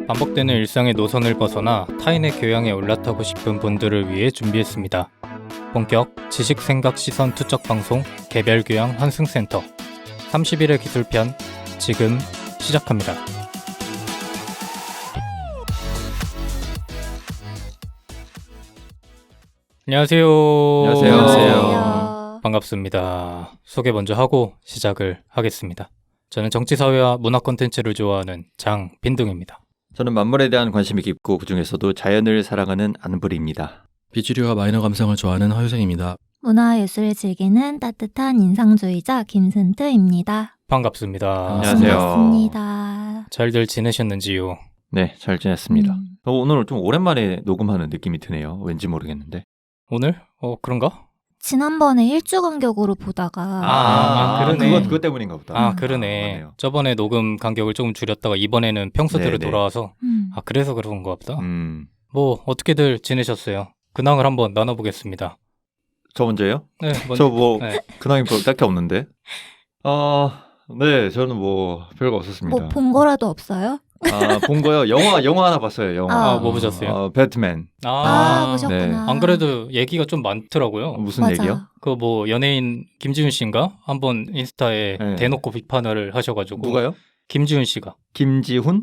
반복되는 일상의 노선을 벗어나 타인의 교양에 올라타고 싶은 분들을 위해 준비했습니다. 본격 지식 생각 시선 투척 방송 개별 교양 환승센터 30일의 기술편 지금 시작합니다. 안녕하세요. 안녕하세요. 반갑습니다. 소개 먼저 하고 시작을 하겠습니다. 저는 정치사회와 문화 콘텐츠를 좋아하는 장빈둥입니다. 저는 만물에 대한 관심이 깊고 그중에서도 자연을 사랑하는 안불입니다. 비주류와 마이너 감성을 좋아하는 허유생입니다. 문화예술을 즐기는 따뜻한 인상주의자 김순트입니다. 반갑습니다. 안녕하세요. 반갑습니다. 잘들 지내셨는지요? 네, 잘 지냈습니다. 음. 오늘 좀 오랜만에 녹음하는 느낌이 드네요. 왠지 모르겠는데. 오늘? 그런가? 지난번에 일주 간격으로 보다가 그러네. 그것 때문인가 보다. 그러네. 맞네요. 저번에 녹음 간격을 조금 줄였다가 이번에는 평소대로 네네. 돌아와서 음. 그래서 그런가 보다. 음, 뭐 어떻게들 지내셨어요? 근황을 한번 나눠보겠습니다. 저 먼저요? 네, 저 뭐 네. 근황이 딱히 없는데. 네, 저는 뭐 별거 없었습니다. 뭐 본 거라도 없어요? 본 거요? 영화 하나 봤어요. 영화. 뭐 보셨어요? 배트맨. 보셨구나. 안 그래도 얘기가 좀 많더라고요. 무슨 맞아. 얘기요? 그 뭐 연예인 김지훈 씨인가? 한번 인스타에 네. 대놓고 비판을 하셔가지고. 누가요? 김지훈 씨가. 김지훈?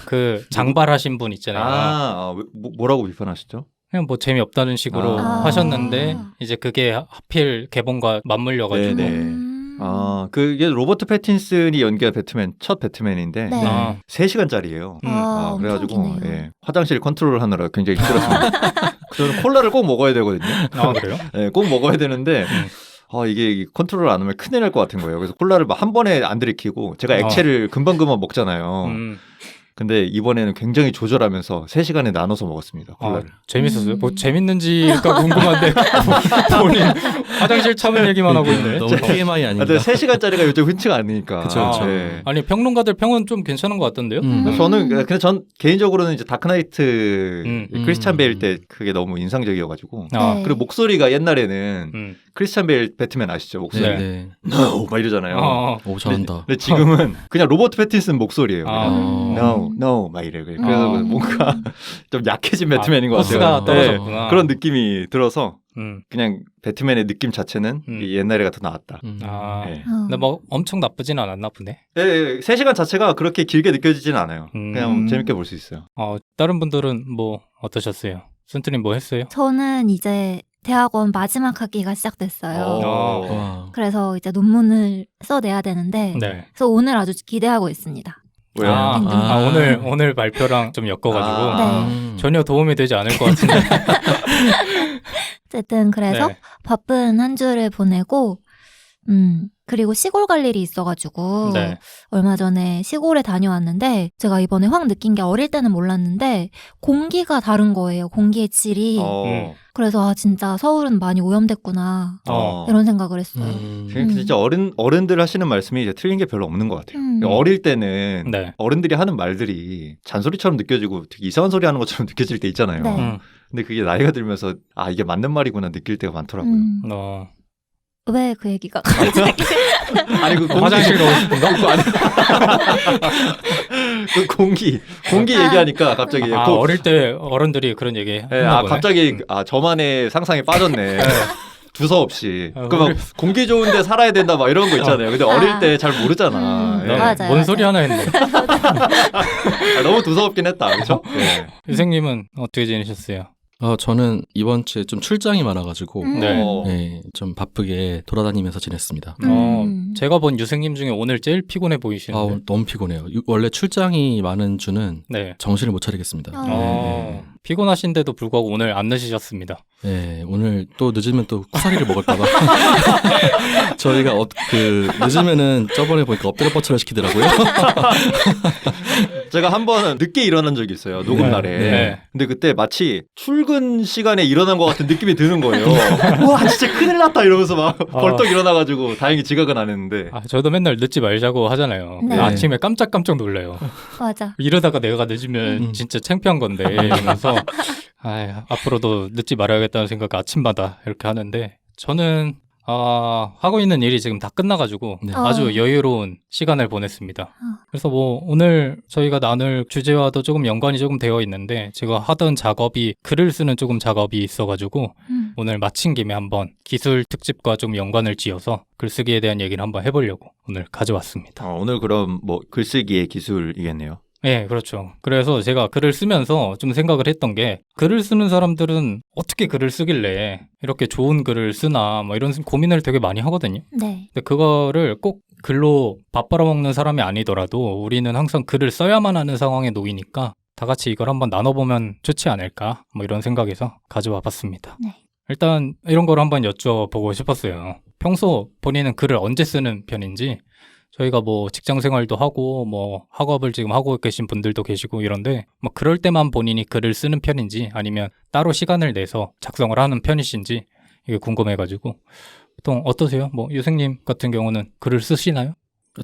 그 장발하신 분 있잖아요. 뭐라고 비판하셨죠? 그냥 뭐 재미없다는 식으로 하셨는데 이제 그게 하필 개봉과 맞물려가지고. 네네. 그게 로버트 패틴슨이 연기한 배트맨, 첫 배트맨인데 네. 3시간짜리예요. 엄청 그래가지고 기네요. 화장실 컨트롤하느라 굉장히 힘들었습니다. 저는 콜라를 꼭 먹어야 되거든요. 그래요? 네, 꼭 먹어야 되는데 이게 컨트롤 안 하면 큰일 날 것 같은 거예요. 그래서 콜라를 막 한 번에 안 들이키고 제가 액체를 금방 먹잖아요. 근데 이번에는 굉장히 조절하면서 3시간에 나눠서 먹었습니다. 콜라를. 재밌었어요? 뭐 재밌는지가 궁금한데 본인 화장실 참을 얘기만 하고 있네. 너무 TMI 아닙니다. 3시간짜리가 요즘 흔치가 않으니까. 그쵸. 네. 아니 평론가들 평은 좀 괜찮은 것 같던데요? 근데 전 개인적으로는 이제 다크나이트 크리스찬 베일 때 그게 너무 인상적이어가지고. 네. 그리고 목소리가 옛날에는 크리스찬 베일 배트맨 아시죠? 목소리. 네. No 막 이러잖아요. 오, 잘한다. 근데 지금은 그냥 로버트 패틴슨 목소리예요. 아. No 막 이래. 그래서 뭔가 좀 약해진 배트맨인 것 같아요. 포스가 떨어졌구나. 그런 느낌이 들어서 음. 그냥 배트맨의 느낌 자체는 옛날에가 더 나았다. 네. 근데 뭐 엄청 나쁘진 않았나 보네. 네, 3시간 자체가 그렇게 길게 느껴지진 않아요. 그냥 재밌게 볼 수 있어요. 다른 분들은 뭐 어떠셨어요? 순트님 뭐 했어요? 저는 이제 대학원 마지막 학기가 시작됐어요. 와. 그래서 이제 논문을 써내야 되는데 네. 그래서 오늘 아주 기대하고 있습니다. 왜요? 오늘 발표랑 좀 엮어가지고 네. 전혀 도움이 되지 않을 것 같은데. 어쨌든 그래서 네. 바쁜 한 주를 보내고 그리고 시골 갈 일이 있어가지고 네. 얼마 전에 시골에 다녀왔는데 제가 이번에 확 느낀 게 어릴 때는 몰랐는데 공기가 다른 거예요. 공기의 질이. 그래서 진짜 서울은 많이 오염됐구나 이런 생각을 했어요. 진짜 어른들 하시는 말씀이 이제 틀린 게 별로 없는 것 같아요. 어릴 때는 네. 어른들이 하는 말들이 잔소리처럼 느껴지고 되게 이상한 소리 하는 것처럼 느껴질 때 있잖아요. 네. 근데 그게 나이가 들면서 이게 맞는 말이구나 느낄 때가 많더라고요. 왜 그 얘기가 갑자기 아니 그 화장실 가고 싶은가? 그 공기 얘기하니까 갑자기 어릴 때 어른들이 그런 얘기 했나 보네. 갑자기 저만의 상상에 빠졌네. 두서없이. 우리- 그럼 공기 좋은데 살아야 된다 막 이런 거 있잖아요. 근데 어릴 때 잘 모르잖아. 예. 맞아요. 뭔 소리 하나 했네. 너무 두서없긴 했다. 그렇죠? 네. 유생님은 어떻게 지내셨어요? 저는 이번 주에 좀 출장이 많아가지고 네. 좀 바쁘게 돌아다니면서 지냈습니다. 제가 본 유생님 중에 오늘 제일 피곤해 보이시는데. 너무 피곤해요. 원래 출장이 많은 주는 네. 정신을 못 차리겠습니다. 피곤하신데도 불구하고 오늘 안 늦으셨습니다. 네, 오늘 또 늦으면 또 쿠사리를 먹을까봐 저희가 늦으면은 저번에 보니까 엎드려 뻗쳐를 시키더라고요. 제가 한 번 늦게 일어난 적이 있어요. 녹음 날에. 네. 근데 그때 마치 출근 시간에 일어난 것 같은 느낌이 드는 거예요. 와 진짜 큰일 났다 이러면서 막 벌떡 일어나가지고 다행히 지각은 안 했는데. 저도 맨날 늦지 말자고 하잖아요. 네. 아침에 깜짝 놀래요. 맞아. 이러다가 내가 늦으면 진짜 창피한 건데 이러면서 앞으로도 늦지 말아야겠다는 생각 아침마다 이렇게 하는데 저는 하고 있는 일이 지금 다 끝나가지고 네. 아주 여유로운 시간을 보냈습니다. 그래서 뭐 오늘 저희가 나눌 주제와도 조금 연관이 조금 되어 있는데 제가 하던 작업이 글을 쓰는 조금 작업이 있어가지고 오늘 마친 김에 한번 기술 특집과 좀 연관을 지어서 글쓰기에 대한 얘기를 한번 해보려고 오늘 가져왔습니다. 오늘 그럼 뭐 글쓰기의 기술이겠네요. 네, 그렇죠. 그래서 제가 글을 쓰면서 좀 생각을 했던 게 글을 쓰는 사람들은 어떻게 글을 쓰길래 이렇게 좋은 글을 쓰나 뭐 이런 고민을 되게 많이 하거든요. 네. 근데 그거를 꼭 글로 밥 벌어먹는 사람이 아니더라도 우리는 항상 글을 써야만 하는 상황에 놓이니까 다 같이 이걸 한번 나눠보면 좋지 않을까 뭐 이런 생각에서 가져와 봤습니다. 네. 일단 이런 걸 한번 여쭤보고 싶었어요. 평소 본인은 글을 언제 쓰는 편인지 저희가 뭐 직장 생활도 하고 뭐 학업을 지금 하고 계신 분들도 계시고 이런데 뭐 그럴 때만 본인이 글을 쓰는 편인지 아니면 따로 시간을 내서 작성을 하는 편이신지 이게 궁금해가지고 보통 어떠세요? 뭐 유생님 같은 경우는 글을 쓰시나요?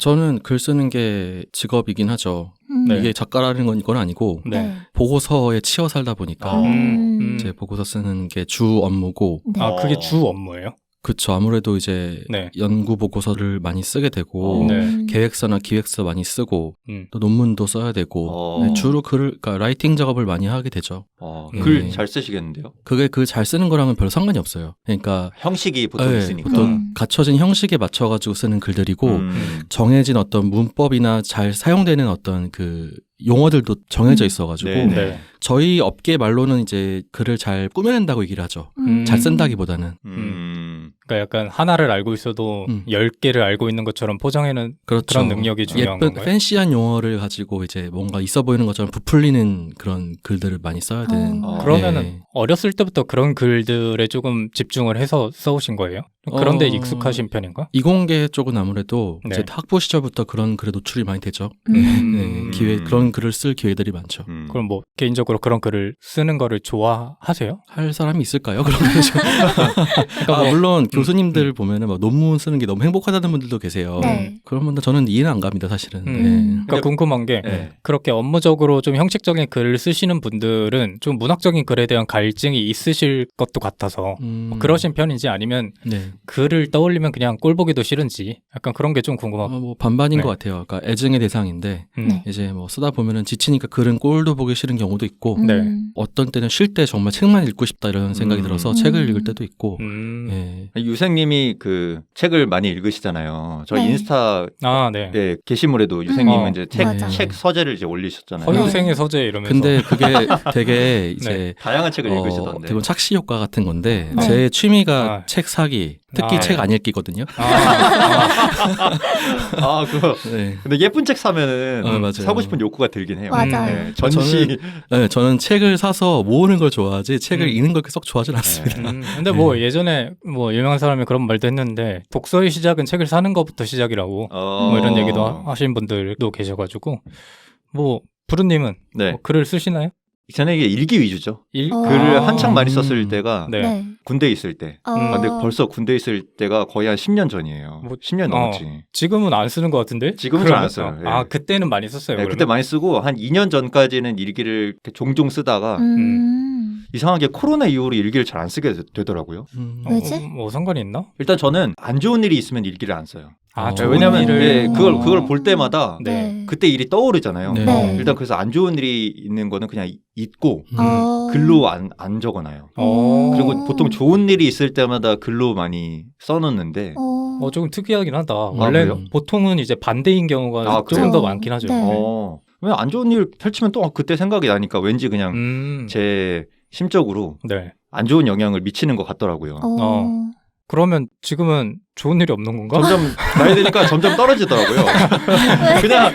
저는 글 쓰는 게 직업이긴 하죠. 네. 이게 작가라는 건 아니고 네. 보고서에 치여 살다 보니까 이제 보고서 쓰는 게 주 업무고 네. 그게 주 업무예요? 그쵸. 아무래도 이제 네. 연구 보고서를 많이 쓰게 되고 네. 계획서나 기획서 많이 쓰고 또 논문도 써야 되고 네, 주로 그러니까 라이팅 작업을 많이 하게 되죠. 글 잘 쓰시겠는데요? 그게 글 잘 쓰는 거랑은 별 상관이 없어요. 그러니까 형식이 보통 네, 있으니까. 보통 갖춰진 형식에 맞춰가지고 쓰는 글들이고 음. 정해진 어떤 문법이나 잘 사용되는 어떤 그 용어들도 정해져 있어가지고 네, 네. 저희 업계 말로는 이제 글을 잘 꾸며낸다고 얘기를 하죠. 잘 쓴다기보다는. 그러니까 약간 하나를 알고 있어도 10개를 알고 있는 것처럼 포장해는 그렇죠. 그런 능력이 중요한 예쁜 건가요? 팬시한 용어를 가지고 이제 뭔가 있어 보이는 것처럼 부풀리는 그런 글들을 많이 써야 되는. 그러면은 네. 어렸을 때부터 그런 글들에 조금 집중을 해서 써오신 거예요? 그런데 익숙하신 편인가? 이공계 쪽은 아무래도 네. 이제 학부 시절부터 그런 글에 노출이 많이 되죠. 음. 네, 그런 글을 쓸 기회들이 많죠. 그럼 뭐 개인적으로 그런 글을 쓰는 거를 좋아하세요? 할 사람이 있을까요? 그런 거. 물론 교수님들 보면은 막 논문 쓰는 게 너무 행복하다는 분들도 계세요. 네. 그러면 저는 이해는 안 갑니다, 사실은. 그러니까 궁금한 게 네. 그렇게 업무적으로 좀 형식적인 글을 쓰시는 분들은 좀 문학적인 글에 대한 갈증이 있으실 것도 같아서 뭐 그러신 편인지 아니면 네. 글을 떠올리면 그냥 꼴 보기도 싫은지 약간 그런 게 좀 궁금하고. 뭐 반반인 네. 것 같아요. 그러니까 애증의 대상인데 네. 이제 뭐 쓰다 보면은 지치니까 글은 꼴도 보기 싫은 경우도 있고 네. 어떤 때는 쉴 때 정말 책만 읽고 싶다 이런 생각이 들어서 책을 읽을 때도 있고. 예. 유생님이 그 책을 많이 읽으시잖아요. 저희 네. 인스타 네. 게시물에도 유생님은 이제 맞아. 책 서재를 이제 올리셨잖아요. 허유생의 서재 이러면서. 근데 그게 되게 이제 다양한 책을 읽으시던데. 대부분 착시 효과 같은 건데 네. 제 취미가 책 사기, 특히 아, 책 안 읽기거든요. 그거. 네. 근데 예쁜 책 사면은 맞아요. 사고 싶은 욕구가 들긴 해요. 맞아요. 네, 전시. 저는 책을 사서 모으는 걸 좋아하지 책을 읽는 걸 썩 좋아하진 않습니다. 근데 뭐 예전에 뭐 유명한 사람이 그런 말도 했는데 독서의 시작은 책을 사는 것부터 시작이라고 뭐 이런 얘기도 하신 분들도 계셔가지고 뭐 부르님은 네. 뭐 글을 쓰시나요? 저는 이게 일기 위주죠. 어. 글을 한창 많이 썼을 때가 네. 네. 군대에 있을 때. 근데 벌써 군대에 있을 때가 거의 한 10년 전이에요. 뭐, 10년 넘었지. 지금은 안 쓰는 것 같은데? 지금은 잘 안 써요. 예. 그때는 많이 썼어요. 네, 그때 많이 쓰고 한 2년 전까지는 일기를 이렇게 종종 쓰다가 이상하게 코로나 이후로 일기를 잘 안 쓰게 되더라고요. 왜지? 뭐 상관이 있나? 일단 저는 안 좋은 일이 있으면 일기를 안 써요. 좋은 왜냐면 일을- 예, 그걸 볼 때마다 네. 그때 일이 떠오르잖아요. 네. 네. 일단 그래서 안 좋은 일이 있는 거는 그냥 잊고 어. 글로 안 적어놔요. 그리고 보통 좋은 일이 있을 때마다 글로 많이 써놓는데 조금 특이하긴 하다. 원래 그래요? 보통은 이제 반대인 경우가 조금 그래요? 더 많긴 하죠. 네. 왜 안 좋은 일 펼치면 또 그때 생각이 나니까 왠지 그냥 제 심적으로 네. 안 좋은 영향을 미치는 것 같더라고요. 그러면 지금은 좋은 일이 없는 건가? 점점 나이 드니까 점점 떨어지더라고요. 그냥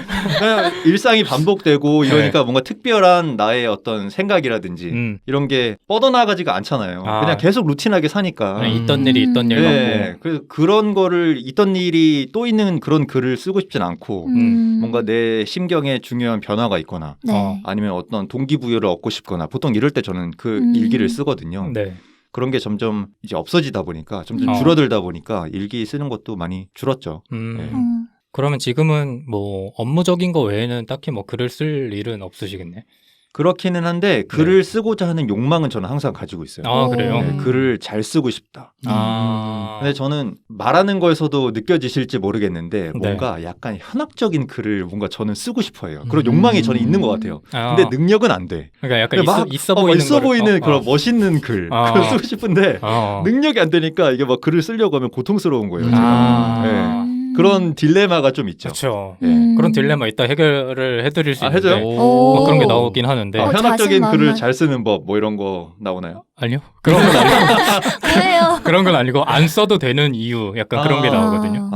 일상이 반복되고 이러니까 뭔가 특별한 나의 어떤 생각이라든지 이런 게 뻗어나가지가 않잖아요. 그냥 계속 루틴하게 사니까. 그냥 있던 일이 있던 일 네, 같고. 그래서 그런 거를 있던 일이 또 있는 그런 글을 쓰고 싶진 않고 뭔가 내 심경에 중요한 변화가 있거나 네. 아니면 어떤 동기부여를 얻고 싶거나 보통 이럴 때 저는 그 일기를 쓰거든요. 네. 그런 게 점점 이제 없어지다 보니까 점점 줄어들다 보니까 일기 쓰는 것도 많이 줄었죠. 네. 그러면 지금은 뭐 업무적인 거 외에는 딱히 뭐 글을 쓸 일은 없으시겠네. 그렇기는 한데 글을 쓰고자 하는 욕망은 저는 항상 가지고 있어요. 아, 그래요? 네, 글을 잘 쓰고 싶다. 아. 근데 저는 말하는 거에서도 느껴지실지 모르겠는데 뭔가 약간 현학적인 글을 뭔가 저는 쓰고 싶어해요. 그런 욕망이 저는 있는 것 같아요. 근데 능력은 안 돼. 그러니까 약간 막 있어 보이는 있어 거를- 보이는 그런 멋있는 글 그걸 쓰고 싶은데 능력이 안 되니까 이게 막 글을 쓰려고 하면 고통스러운 거예요. 제가. 네. 그런 딜레마가 좀 있죠. 그렇죠. 네. 그런 딜레마 이따 해결을 해드릴 수 있는데 해줘요? 뭐 그런 게 나오긴 하는데 현학적인 자신만만. 글을 잘 쓰는 법 뭐 이런 거 나오나요? 아니요 그런 건 아니고 왜요? 그런 건 아니고 안 써도 되는 이유 약간 그런 게 나오거든요.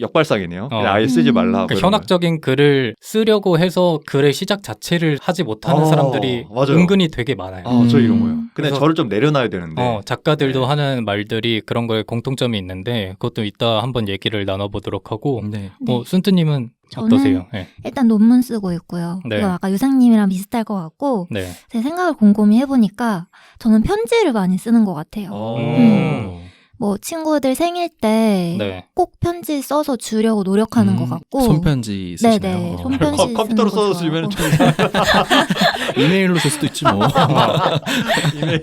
역발상이네요. 어. 아예 쓰지 말라. 뭐 그 이런 현학적인 글을 쓰려고 해서 글의 시작 자체를 하지 못하는 사람들이 맞아요. 은근히 되게 많아요. 거. 저 이런 거요. 근데 그래서- 저를 좀 내려놔야 되는데. 작가들도 네. 하는 말들이 그런 거에 공통점이 있는데 그것도 이따 한번 얘기를 나눠보도록 하고 네. 뭐 순트님은 저는 어떠세요? 네. 일단 논문 쓰고 있고요. 네. 이거 아까 유상님이랑 비슷할 것 같고 네. 제 생각을 곰곰이 해보니까 저는 편지를 많이 쓰는 것 같아요. 뭐 친구들 생일 때 네. 꼭 편지 써서 주려고 노력하는 것 같고 손편지 쓰시나요? 네네 손편지 컴퓨터로 쓰는 거 써서 쓰면 좋아하고. 이메일로 쓸 수도 있지 뭐. 이메일.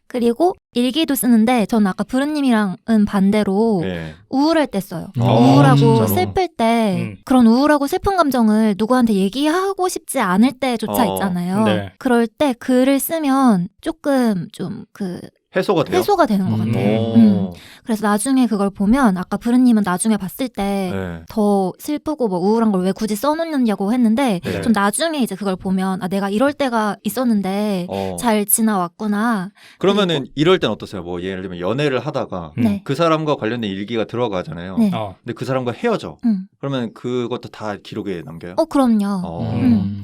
그리고 일기도 쓰는데 저는 아까 부르님이랑은 반대로 네. 우울할 때 써요. 진짜로? 우울하고 슬플 때 음. 그런 우울하고 슬픈 감정을 누구한테 얘기하고 싶지 않을 때조차 있잖아요. 네. 그럴 때 글을 쓰면 조금 좀 해소가 돼요. 해소가 되는 것 같아요. 오. 그래서 나중에 그걸 보면 아까 부르님은 나중에 봤을 때 네. 더 슬프고 뭐 우울한 걸 왜 굳이 써놓느냐고 했는데 네. 좀 나중에 이제 그걸 보면 내가 이럴 때가 있었는데 잘 지나왔구나. 그러면은 이럴 땐 어떠세요? 뭐 예를 들면 연애를 하다가 네. 그 사람과 관련된 일기가 들어가잖아요. 네. 근데 그 사람과 헤어져. 음. 그러면 그것도 다 기록에 남겨요? 그럼요.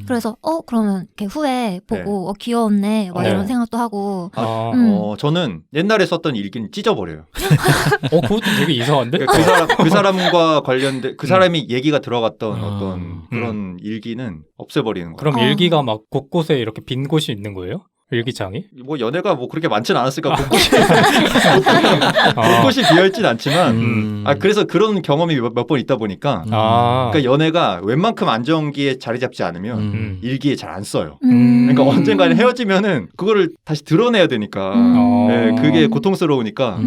그래서 그러면 이렇게 후에 보고 귀여웠네 막 네. 이런 생각도 하고 저는 옛날에 썼던 일기는 찢어버려요. 그것도 되게 이상한데? 그러니까 그 사람과 관련된 그 사람이 얘기가 들어갔던 어떤 그런 일기는 없애버리는 거예요. 그럼 일기가 막 곳곳에 이렇게 빈 곳이 있는 거예요? 일기장이? 뭐 연애가 뭐 그렇게 많지는 않았으니까 곳곳이 비어있진 않지만 그래서 그런 경험이 몇 번 있다 보니까 그러니까 연애가 웬만큼 안정기에 자리 잡지 않으면 일기에 잘 안 써요. 그러니까 언젠가는 헤어지면은 그거를 다시 드러내야 되니까 네, 그게 고통스러우니까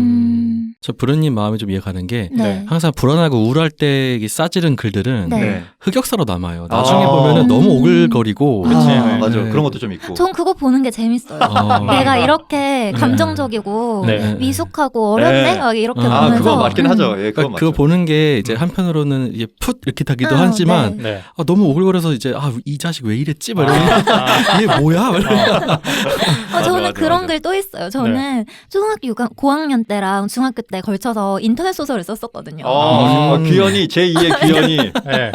저 부르님 마음이 좀 이해가는 게 네. 항상 불안하고 우울할 때 싸지른 글들은 네. 흑역사로 남아요. 나중에 보면은 너무 오글거리고 그치 네. 맞아 그런 것도 좀 있고 전 그거 보는 게 재밌어요. 내가 이렇게 감정적이고 네. 미숙하고 어렵네 네. 막 이렇게 보면서 그거 맞긴 하죠. 예, 그러니까 그거 보는 게 이제 한편으로는 이게 풋 이렇게 타기도 하지만 네. 너무 오글거려서 이제 이 자식 왜 이랬지? 막 이러면서 이게 뭐야? 막 이러면서 저는 맞아, 그런 맞아. 글 또 있어요. 저는 초등학교 고학년 때랑 중학교 때 걸쳐서 인터넷 소설을 썼었거든요. 귀현이 제2의 귀현이 네.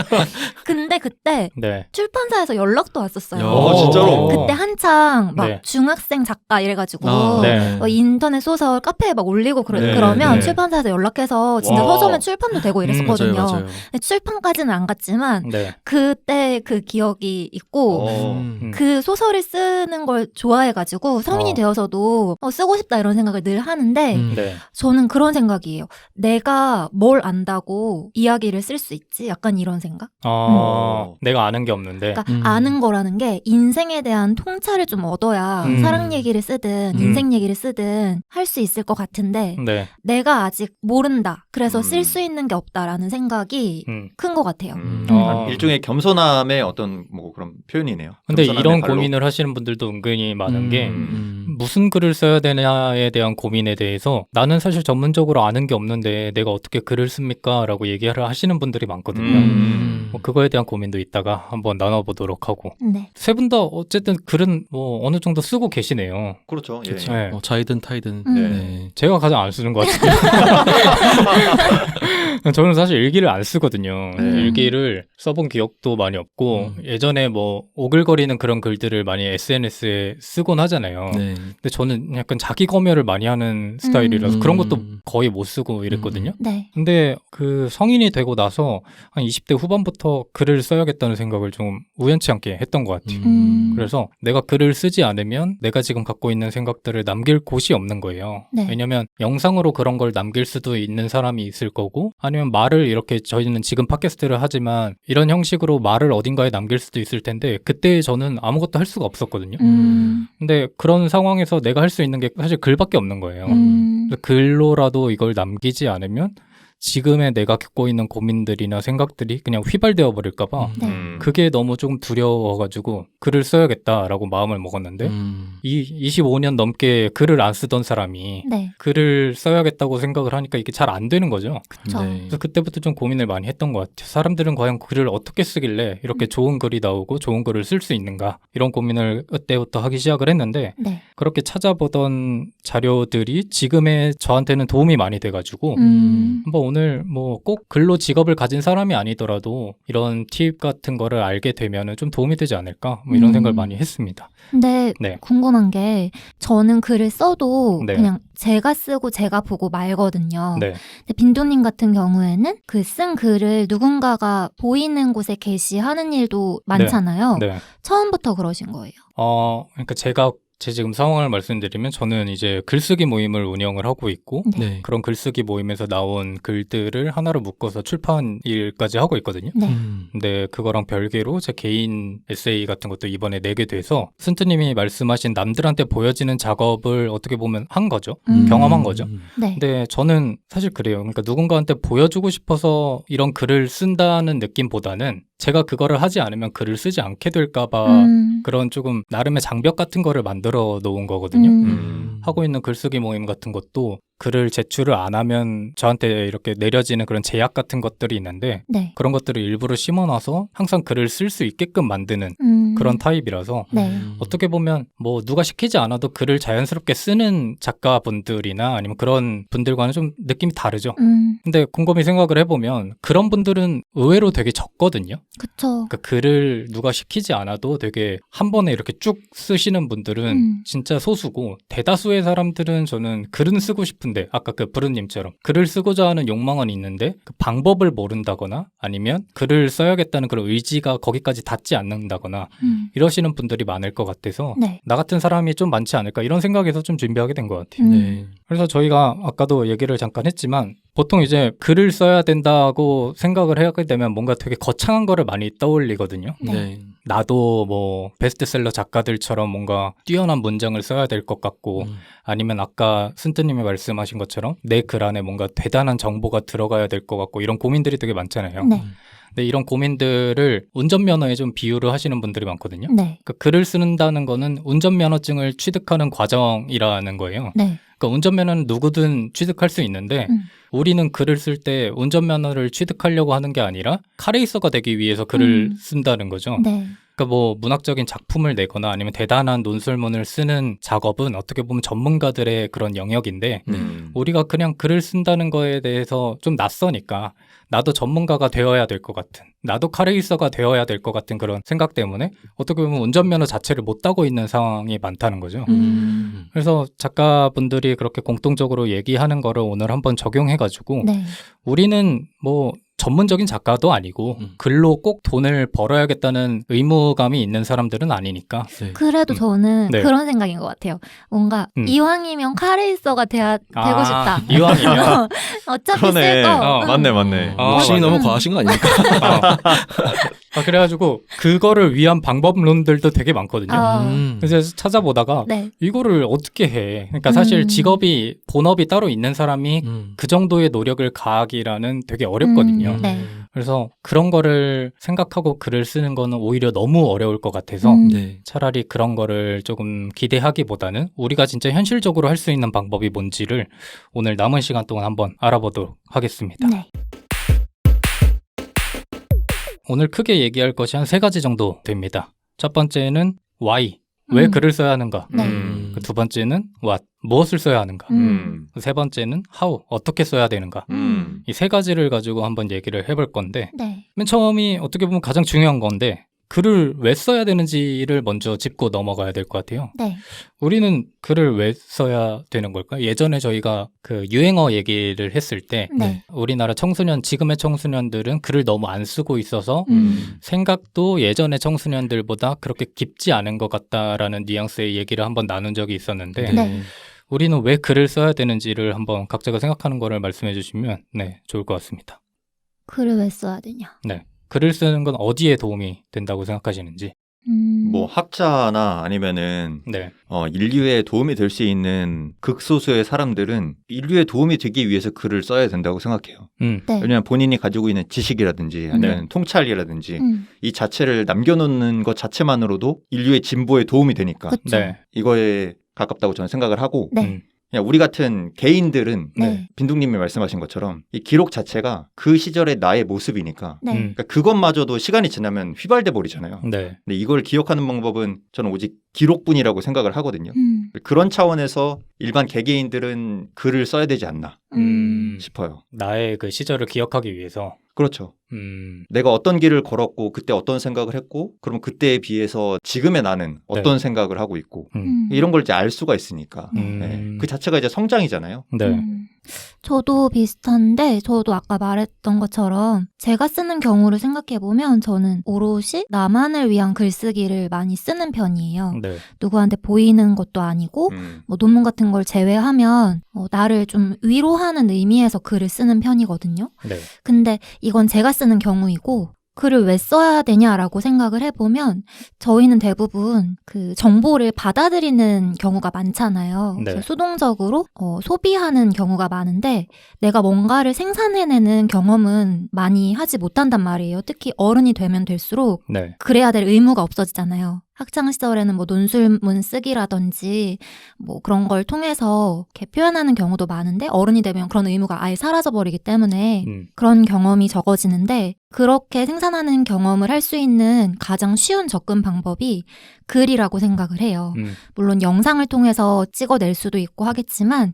근데 그때 네. 출판사에서 연락도 왔었어요. 진짜로? 그때 한창 막 네. 중학생 작가 이래가지고 네. 인터넷 소설 카페에 막 올리고 네, 그러면 네. 출판사에서 연락해서 진짜 와. 서점에 출판도 되고 이랬었거든요. 맞아요. 근데 출판까지는 안 갔지만 네. 그때 그 기억이 있고 그 소설을 쓰는 걸 좋아해가지고 성인이 되어서도 쓰고 싶다 이런 생각을 늘 하는데 네. 저는 그런 생각이에요. 내가 뭘 안다고 이야기를 쓸 수 있지? 약간 이런 생각? 내가 아는 게 없는데. 그러니까 아는 거라는 게 인생에 대한 통찰을 좀 얻어야 사랑 얘기를 쓰든 인생 얘기를 쓰든 할 수 있을 것 같은데 네. 내가 아직 모른다. 그래서 쓸 수 있는 게 없다라는 생각이 큰 것 같아요. 일종의 겸손함의 어떤 뭐 그런 표현이네요. 근데 겸손함의 이런 발로. 고민을 하시는 분들도 은근히 많은 게 무슨 글을 써야 되냐에 대한 고민에 대해서 나는 사실 전문적으로 아는 게 없는데 내가 어떻게 글을 씁니까? 라고 얘기를 하시는 분들이 많거든요. 뭐 그거에 대한 고민도 이따가 한번 나눠보도록 하고. 네. 세 분 다 어쨌든 글은 뭐 어느 정도 쓰고 계시네요. 그렇죠. 예. 네. 자이든 타이든 네. 제가 가장 안 쓰는 것 같아요. 저는 사실 일기를 안 쓰거든요. 일기를 써본 기억도 많이 없고 예전에 뭐 오글거리는 그런 글들을 많이 SNS에 쓰곤 하잖아요. 네. 근데 저는 약간 자기 검열을 많이 하는 스타일이라서 그런 것도 거의 못 쓰고 이랬거든요. 네. 근데 그 성인이 되고 나서 한 20대 후반부터 글을 써야겠다는 생각을 좀 우연치 않게 했던 것 같아요. 그래서 내가 글을 쓰지 않으면 내가 지금 갖고 있는 생각들을 남길 곳이 없는 거예요. 네. 왜냐면 영상으로 그런 걸 남길 수도 있는 사람이 있을 거고 아니면 말을 이렇게 저희는 지금 팟캐스트를 하지만 이런 형식으로 말을 어딘가에 남길 수도 있을 텐데 그때 저는 아무것도 할 수가 없었거든요. 근데 그런 상황에서 내가 할 수 있는 게 사실 글밖에 없는 거예요. 그래서 글로라도 이걸 남기지 않으면 지금의 내가 겪고 있는 고민들이나 생각들이 그냥 휘발되어 버릴까봐 네. 그게 너무 조금 두려워가지고 글을 써야겠다라고 마음을 먹었는데 이 25년 넘게 글을 안 쓰던 사람이 네. 글을 써야겠다고 생각을 하니까 이게 잘 안 되는 거죠. 그쵸. 네. 그래서 그때부터 좀 고민을 많이 했던 것 같아요. 사람들은 과연 글을 어떻게 쓰길래 이렇게 좋은 글이 나오고 좋은 글을 쓸 수 있는가 이런 고민을 그때부터 하기 시작을 했는데 네. 그렇게 찾아보던 자료들이 지금의 저한테는 도움이 많이 돼가지고 한번 오늘 뭐 꼭 글로 직업을 가진 사람이 아니더라도 이런 팁 같은 거를 알게 되면은 좀 도움이 되지 않을까 뭐 이런 생각을 많이 했습니다. 근데 네. 궁금한 게 저는 글을 써도 네. 그냥 제가 쓰고 제가 보고 말거든요. 네. 근데 빈도님 같은 경우에는 그 쓴 글을 누군가가 보이는 곳에 게시하는 일도 많잖아요. 네. 처음부터 그러신 거예요. 그러니까 제가 제 지금 상황을 말씀드리면 저는 이제 글쓰기 모임을 운영을 하고 있고 네. 그런 글쓰기 모임에서 나온 글들을 하나로 묶어서 출판 일까지 하고 있거든요. 네. 근데 그거랑 별개로 제 개인 에세이 같은 것도 이번에 내게 돼서 순트님이 말씀하신 남들한테 보여지는 작업을 어떻게 보면 한 거죠. 경험한 거죠. 네. 근데 저는 사실 그래요. 그러니까 누군가한테 보여주고 싶어서 이런 글을 쓴다는 느낌보다는 제가 그거를 하지 않으면 글을 쓰지 않게 될까봐 그런 조금 나름의 장벽 같은 거를 만들어 놓은 거거든요. 하고 있는 글쓰기 모임 같은 것도 글을 제출을 안 하면 저한테 이렇게 내려지는 그런 제약 같은 것들이 있는데 네. 그런 것들을 일부러 심어놔서 항상 글을 쓸 수 있게끔 만드는 그런 타입이라서 네. 어떻게 보면 뭐 누가 시키지 않아도 글을 자연스럽게 쓰는 작가분들이나 아니면 그런 분들과는 좀 느낌이 다르죠. 근데 곰곰이 생각을 해보면 그런 분들은 의외로 되게 적거든요. 그쵸. 그러니까 글을 누가 시키지 않아도 되게 한 번에 이렇게 쭉 쓰시는 분들은 진짜 소수고 대다수의 사람들은 저는 글은 쓰고 싶은데 아까 그 부르님처럼 글을 쓰고자 하는 욕망은 있는데 그 방법을 모른다거나 아니면 글을 써야겠다는 그런 의지가 거기까지 닿지 않는다거나 이러시는 분들이 많을 것 같아서 네. 나 같은 사람이 좀 많지 않을까 이런 생각에서 좀 준비하게 된 것 같아요. 네. 그래서 저희가 아까도 얘기를 잠깐 했지만 보통 이제 글을 써야 된다고 생각을 하게 되면 뭔가 되게 거창한 거를 많이 떠올리거든요. 네. 네. 나도 뭐 베스트셀러 작가들처럼 뭔가 뛰어난 문장을 써야 될 것 같고 아니면 아까 순트님이 말씀하신 것처럼 내 글 안에 뭔가 대단한 정보가 들어가야 될 것 같고 이런 고민들이 되게 많잖아요. 네. 근데 이런 고민들을 운전면허에 좀 비유를 하시는 분들이 많거든요. 네. 그러니까 글을 쓴다는 거는 운전면허증을 취득하는 과정이라는 거예요. 네. 그러니까 운전면허는 누구든 취득할 수 있는데 우리는 글을 쓸 때 운전면허를 취득하려고 하는 게 아니라 카레이서가 되기 위해서 글을 쓴다는 거죠. 네. 그러니까 뭐 문학적인 작품을 내거나 아니면 대단한 논술문을 쓰는 작업은 어떻게 보면 전문가들의 그런 영역인데 우리가 그냥 글을 쓴다는 거에 대해서 좀 낯서니까 나도 전문가가 되어야 될 것 같은 나도 카레이서가 되어야 될 것 같은 그런 생각 때문에 어떻게 보면 운전면허 자체를 못 따고 있는 상황이 많다는 거죠. 그래서 작가분들이 그렇게 공통적으로 얘기하는 거를 오늘 한번 적용해가지고 네. 우리는 뭐 전문적인 작가도 아니고 글로 꼭 돈을 벌어야겠다는 의무감이 있는 사람들은 아니니까 네. 그래도 저는 네. 그런 생각인 것 같아요. 뭔가 이왕이면 카레이서가 되고 싶다. 이왕이면 어차피 그러네. 쓸 거. 맞네, 맞네. 욕심이 맞아요. 너무 과하신 거 아닙니까? 그래가지고 그거를 위한 방법론들도 되게 많거든요. 그래서 찾아보다가 네. 이거를 어떻게 해? 그러니까 사실 직업이 본업이 따로 있는 사람이 그 정도의 노력을 가하기라는 되게 어렵거든요. 네. 그래서 그런 거를 생각하고 글을 쓰는 거는 오히려 너무 어려울 것 같아서 네. 차라리 그런 거를 조금 기대하기보다는 우리가 진짜 현실적으로 할 수 있는 방법이 뭔지를 오늘 남은 시간 동안 한번 알아보도록 하겠습니다. 네. 오늘 크게 얘기할 것이 한 3가지 정도 됩니다. 첫 번째는 why, 왜 글을 써야 하는가. 네. 그 두 번째는 what, 무엇을 써야 하는가. 음. 세 번째는 how, 어떻게 써야 되는가. 이 3가지를 가지고 한번 얘기를 해볼 건데 네. 맨 처음이 어떻게 보면 가장 중요한 건데 글을 왜 써야 되는지를 먼저 짚고 넘어가야 될 것 같아요. 네. 우리는 글을 왜 써야 되는 걸까요? 예전에 저희가 그 유행어 얘기를 했을 때 네. 우리나라 청소년, 지금의 청소년들은 글을 너무 안 쓰고 있어서 생각도 예전의 청소년들보다 그렇게 깊지 않은 것 같다라는 뉘앙스의 얘기를 한번 나눈 적이 있었는데 네. 우리는 왜 글을 써야 되는지를 한번 각자가 생각하는 거를 말씀해 주시면 좋을 것 같습니다. 글을 왜 써야 되냐? 네. 글을 쓰는 건 어디에 도움이 된다고 생각하시는지. 뭐 학자나 아니면은 네. 인류에 도움이 될 수 있는 극소수의 사람들은 인류에 도움이 되기 위해서 글을 써야 된다고 생각해요. 네. 왜냐하면 본인이 가지고 있는 지식이라든지 아니면 통찰이라든지 이 자체를 남겨놓는 것 자체만으로도 인류의 진보에 도움이 되니까 그쵸. 네. 이거에 가깝다고 저는 생각을 하고 네. 그냥 우리 같은 개인들은 네. 빈둥님이 말씀하신 것처럼 이 기록 자체가 그 시절의 나의 모습이니까 네. 그러니까 그것마저도 시간이 지나면 휘발돼 버리잖아요. 네. 근데 이걸 기억하는 방법은 저는 오직 기록뿐이라고 생각을 하거든요. 음. 그런 차원에서 일반 개개인들은 글을 써야 되지 않나 싶어요. 나의 그 시절을 기억하기 위해서. 그렇죠. 내가 어떤 길을 걸었고 그때 어떤 생각을 했고 그러면 그때에 비해서 지금의 나는 어떤 생각을 하고 있고 이런 걸 이제 알 수가 있으니까 네. 그 자체가 이제 성장이잖아요. 네. 저도 비슷한데 저도 아까 말했던 것처럼 제가 쓰는 경우를 생각해보면 저는 오롯이 나만을 위한 글쓰기를 많이 쓰는 편이에요. 네. 누구한테 보이는 것도 아니고 뭐 논문 같은 걸 제외하면 나를 좀 위로하는 의미에서 글을 쓰는 편이거든요. 네. 근데 이건 제가 쓰는 경우이고 글을 왜 써야 되냐라고 생각을 해보면 저희는 대부분 그 정보를 받아들이는 경우가 많잖아요. 네. 그래서 수동적으로 소비하는 경우가 많은데 내가 뭔가를 생산해내는 경험은 많이 하지 못한단 말이에요. 특히 어른이 되면 될수록 네. 그래야 될 의무가 없어지잖아요. 학창 시절에는 뭐 논술문 쓰기라든지 뭐 그런 걸 통해서 이렇게 표현하는 경우도 많은데 어른이 되면 그런 의무가 아예 사라져버리기 때문에 그런 경험이 적어지는데 그렇게 생산하는 경험을 할 수 있는 가장 쉬운 접근 방법이 글이라고 생각을 해요. 물론 영상을 통해서 찍어낼 수도 있고 하겠지만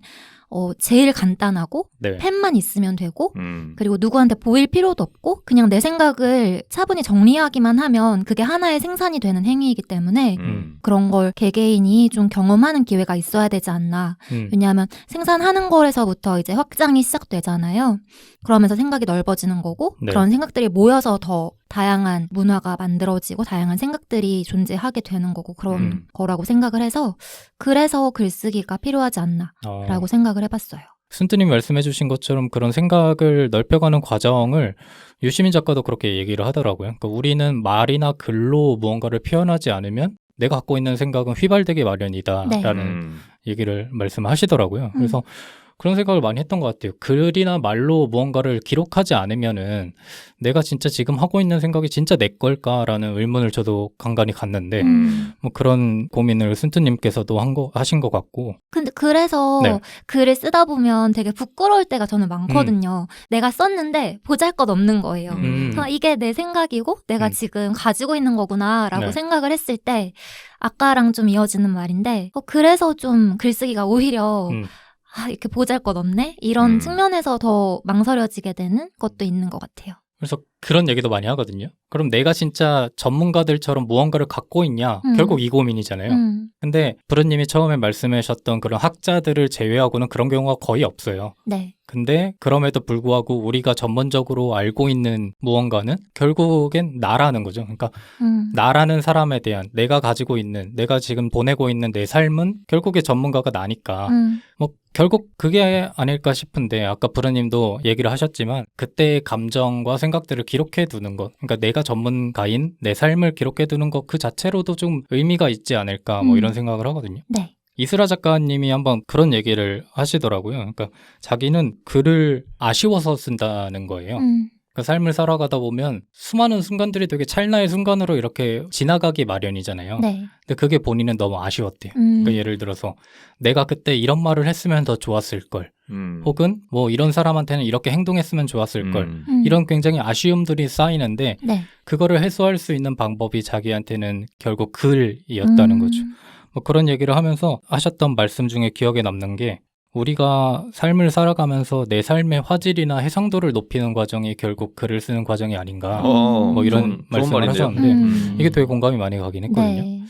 제일 간단하고 네. 펜만 있으면 되고 그리고 누구한테 보일 필요도 없고 그냥 내 생각을 차분히 정리하기만 하면 그게 하나의 생산이 되는 행위이기 때문에 그런 걸 개개인이 좀 경험하는 기회가 있어야 되지 않나. 왜냐하면 생산하는 거에서부터 이제 확장이 시작되잖아요. 그러면서 생각이 넓어지는 거고 네. 그런 생각들이 모여서 더 다양한 문화가 만들어지고 다양한 생각들이 존재하게 되는 거고 그런 거라고 생각을 해서 그래서 글쓰기가 필요하지 않나라고 생각을 해봤어요. 순트님 말씀해 주신 것처럼 그런 생각을 넓혀가는 과정을 유시민 작가도 그렇게 얘기를 하더라고요. 그러니까 우리는 말이나 글로 무언가를 표현하지 않으면 내가 갖고 있는 생각은 휘발되기 마련이다라는 얘기를 말씀하시더라고요. 그래서 그런 생각을 많이 했던 것 같아요. 글이나 말로 무언가를 기록하지 않으면은 내가 진짜 지금 하고 있는 생각이 진짜 내 걸까라는 의문을 저도 간간히 갖는데 뭐 그런 고민을 순트님께서도 하신 것 같고. 근데 그래서 글을 쓰다 보면 되게 부끄러울 때가 저는 많거든요. 내가 썼는데 보잘것없는 거예요. 이게 내 생각이고 내가 지금 가지고 있는 거구나라고 생각을 했을 때 아까랑 좀 이어지는 말인데 그래서 좀 글쓰기가 오히려 이렇게 보잘것없네? 이런 측면에서 더 망설여지게 되는 것도 있는 것 같아요. 그래서 그런 얘기도 많이 하거든요. 그럼 내가 진짜 전문가들처럼 무언가를 갖고 있냐? 결국 이 고민이잖아요. 근데 부르님이 처음에 말씀하셨던 그런 학자들을 제외하고는 그런 경우가 거의 없어요. 네. 근데 그럼에도 불구하고 우리가 전문적으로 알고 있는 무언가는 결국엔 나라는 거죠. 그러니까 나라는 사람에 대한 내가 가지고 있는, 내가 지금 보내고 있는 내 삶은 결국에 전문가가 나니까 뭐 결국 그게 아닐까 싶은데 아까 부르님도 얘기를 하셨지만 그때의 감정과 생각들을 기록해 두는 것, 그러니까 내가 전문가인 내 삶을 기록해 두는 것 그 자체로도 좀 의미가 있지 않을까 뭐 이런 생각을 하거든요. 네. 이스라 작가님이 한번 그런 얘기를 하시더라고요. 그러니까 자기는 글을 아쉬워서 쓴다는 거예요. 그 삶을 살아가다 보면 수많은 순간들이 되게 찰나의 순간으로 이렇게 지나가기 마련이잖아요. 네. 근데 그게 본인은 너무 아쉬웠대요. 그러니까 예를 들어서 내가 그때 이런 말을 했으면 더 좋았을 걸. 혹은 뭐 이런 사람한테는 이렇게 행동했으면 좋았을 걸. 이런 굉장히 아쉬움들이 쌓이는데 그거를 해소할 수 있는 방법이 자기한테는 결국 글이었다는 거죠. 뭐 그런 얘기를 하면서 하셨던 말씀 중에 기억에 남는 게 우리가 삶을 살아가면서 내 삶의 화질이나 해상도를 높이는 과정이 결국 글을 쓰는 과정이 아닌가 뭐 이런 좋은 말씀을 말인데요. 하셨는데 이게 되게 공감이 많이 가긴 했거든요. 네.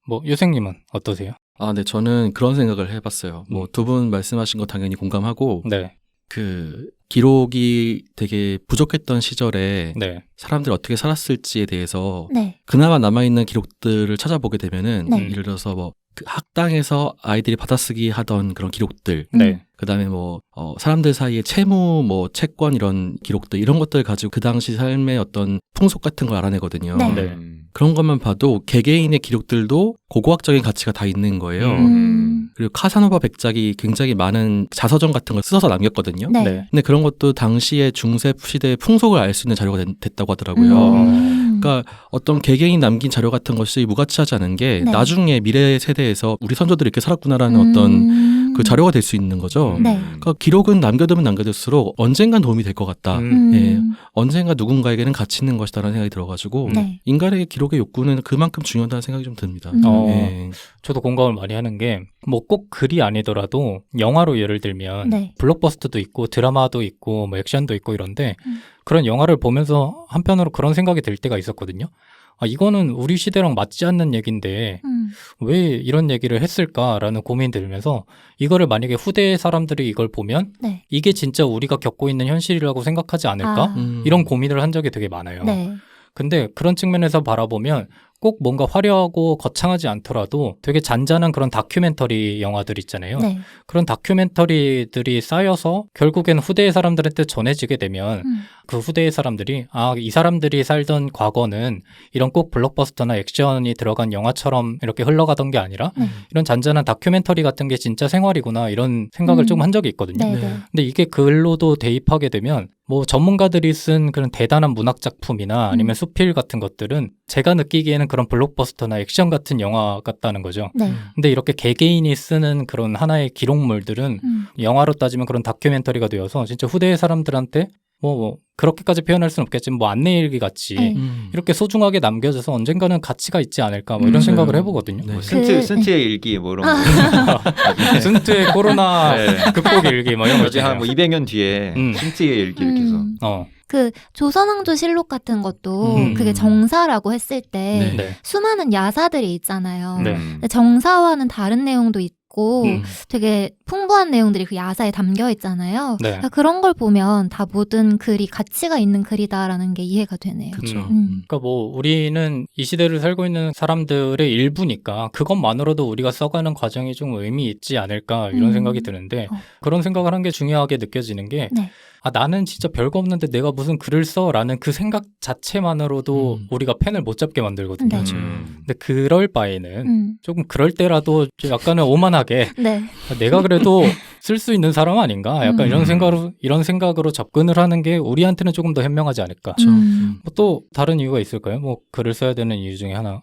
뭐 유생님은 어떠세요? 아, 네, 저는 그런 생각을 해봤어요. 뭐 두 분 말씀하신 거 당연히 공감하고 네, 그 기록이 되게 부족했던 시절에 네, 사람들이 어떻게 살았을지에 대해서 네. 그나마 남아있는 기록들을 찾아보게 되면은 네. 예를 들어서 뭐 그 학당에서 아이들이 받아쓰기 하던 그런 기록들, 네, 그다음에 뭐 사람들 사이에 채무, 뭐 채권 이런 기록들 이런 것들 가지고 그 당시 삶의 어떤 풍속 같은 걸 알아내거든요. 네. 네. 그런 것만 봐도 개개인의 기록들도 고고학적인 가치가 다 있는 거예요. 그리고 카사노바 백작이 굉장히 많은 자서전 같은 걸 써서 남겼거든요. 네. 네. 근데 그런 것도 당시의 중세 시대의 풍속을 알 수 있는 자료가 됐다고 하더라고요. 그러니까 어떤 개개인 남긴 자료 같은 것이 무가치하지 않은 게 네. 나중에 미래 세대에서 우리 선조들이 이렇게 살았구나라는 어떤 그 자료가 될 수 있는 거죠. 네. 그러니까 기록은 남겨두면 남겨둘수록 언젠간 도움이 될 것 같다. 예, 언젠가 누군가에게는 가치 있는 것이다라는 생각이 들어가지고 네. 인간에게 기록의 욕구는 그만큼 중요하다는 생각이 좀 듭니다. 예. 저도 공감을 많이 하는 게 뭐 꼭 글이 아니더라도 영화로 예를 들면 네. 블록버스터도 있고 드라마도 있고 뭐 액션도 있고 이런데 그런 영화를 보면서 한편으로 그런 생각이 들 때가 있었거든요. 아, 이거는 우리 시대랑 맞지 않는 얘기인데 왜 이런 얘기를 했을까라는 고민이 들면서 이거를 만약에 후대 사람들이 이걸 보면 네. 이게 진짜 우리가 겪고 있는 현실이라고 생각하지 않을까? 아. 이런 고민을 한 적이 되게 많아요. 네. 근데 그런 측면에서 바라보면 꼭 뭔가 화려하고 거창하지 않더라도 되게 잔잔한 그런 다큐멘터리 영화들 있잖아요. 네. 그런 다큐멘터리들이 쌓여서 결국엔 후대의 사람들한테 전해지게 되면 그 후대의 사람들이 아, 이 사람들이 살던 과거는 이런 꼭 블록버스터나 액션이 들어간 영화처럼 이렇게 흘러가던 게 아니라 이런 잔잔한 다큐멘터리 같은 게 진짜 생활이구나 이런 생각을 조금 한 적이 있거든요. 네. 네. 네. 근데 이게 글로도 대입하게 되면 뭐 전문가들이 쓴 그런 대단한 문학 작품이나 아니면 수필 같은 것들은 제가 느끼기에는 그런 블록버스터나 액션 같은 영화 같다는 거죠. 네. 근데 이렇게 개개인이 쓰는 그런 하나의 기록물들은 영화로 따지면 그런 다큐멘터리가 되어서 진짜 후대의 사람들한테 뭐 그렇게까지 표현할 수는 없겠지만 뭐 안내일기 같이 네. 이렇게 소중하게 남겨져서 언젠가는 가치가 있지 않을까 뭐 이런 생각을 해보거든요. 네. 뭐 그- 쓴트의 일기 뭐 이런 거. 순트의 코로나 네. 극복 일기 뭐 이런 거 이제 있잖아요. 한뭐 200년 뒤에 쓴트의 일기 이렇게 해서. 그 조선왕조 실록 같은 것도 음. 그게 정사라고 했을 때 네. 네. 수많은 야사들이 있잖아요. 네. 근데 정사와는 다른 내용도 있고 되게 풍부한 내용들이 그 야사에 담겨 있잖아요. 네. 그러니까 그런 걸 보면 다 모든 글이 가치가 있는 글이다라는 게 이해가 되네요. 그렇죠. 그러니까 뭐 우리는 이 시대를 살고 있는 사람들의 일부니까 그것만으로도 우리가 써가는 과정이 좀 의미 있지 않을까 이런 생각이 드는데 그런 생각을 한 게 중요하게 느껴지는 게 네. 아, 나는 진짜 별거 없는데 내가 무슨 글을 써라는 그 생각 자체만으로도 우리가 펜을 못 잡게 만들거든요. 네. 근데 그럴 바에는 조금 그럴 때라도 좀 약간은 오만하게 네. 내가 그래도 쓸 수 있는 사람 아닌가? 약간 이런 생각으로 접근을 하는 게 우리한테는 조금 더 현명하지 않을까? 뭐 또 다른 이유가 있을까요? 뭐 글을 써야 되는 이유 중에 하나.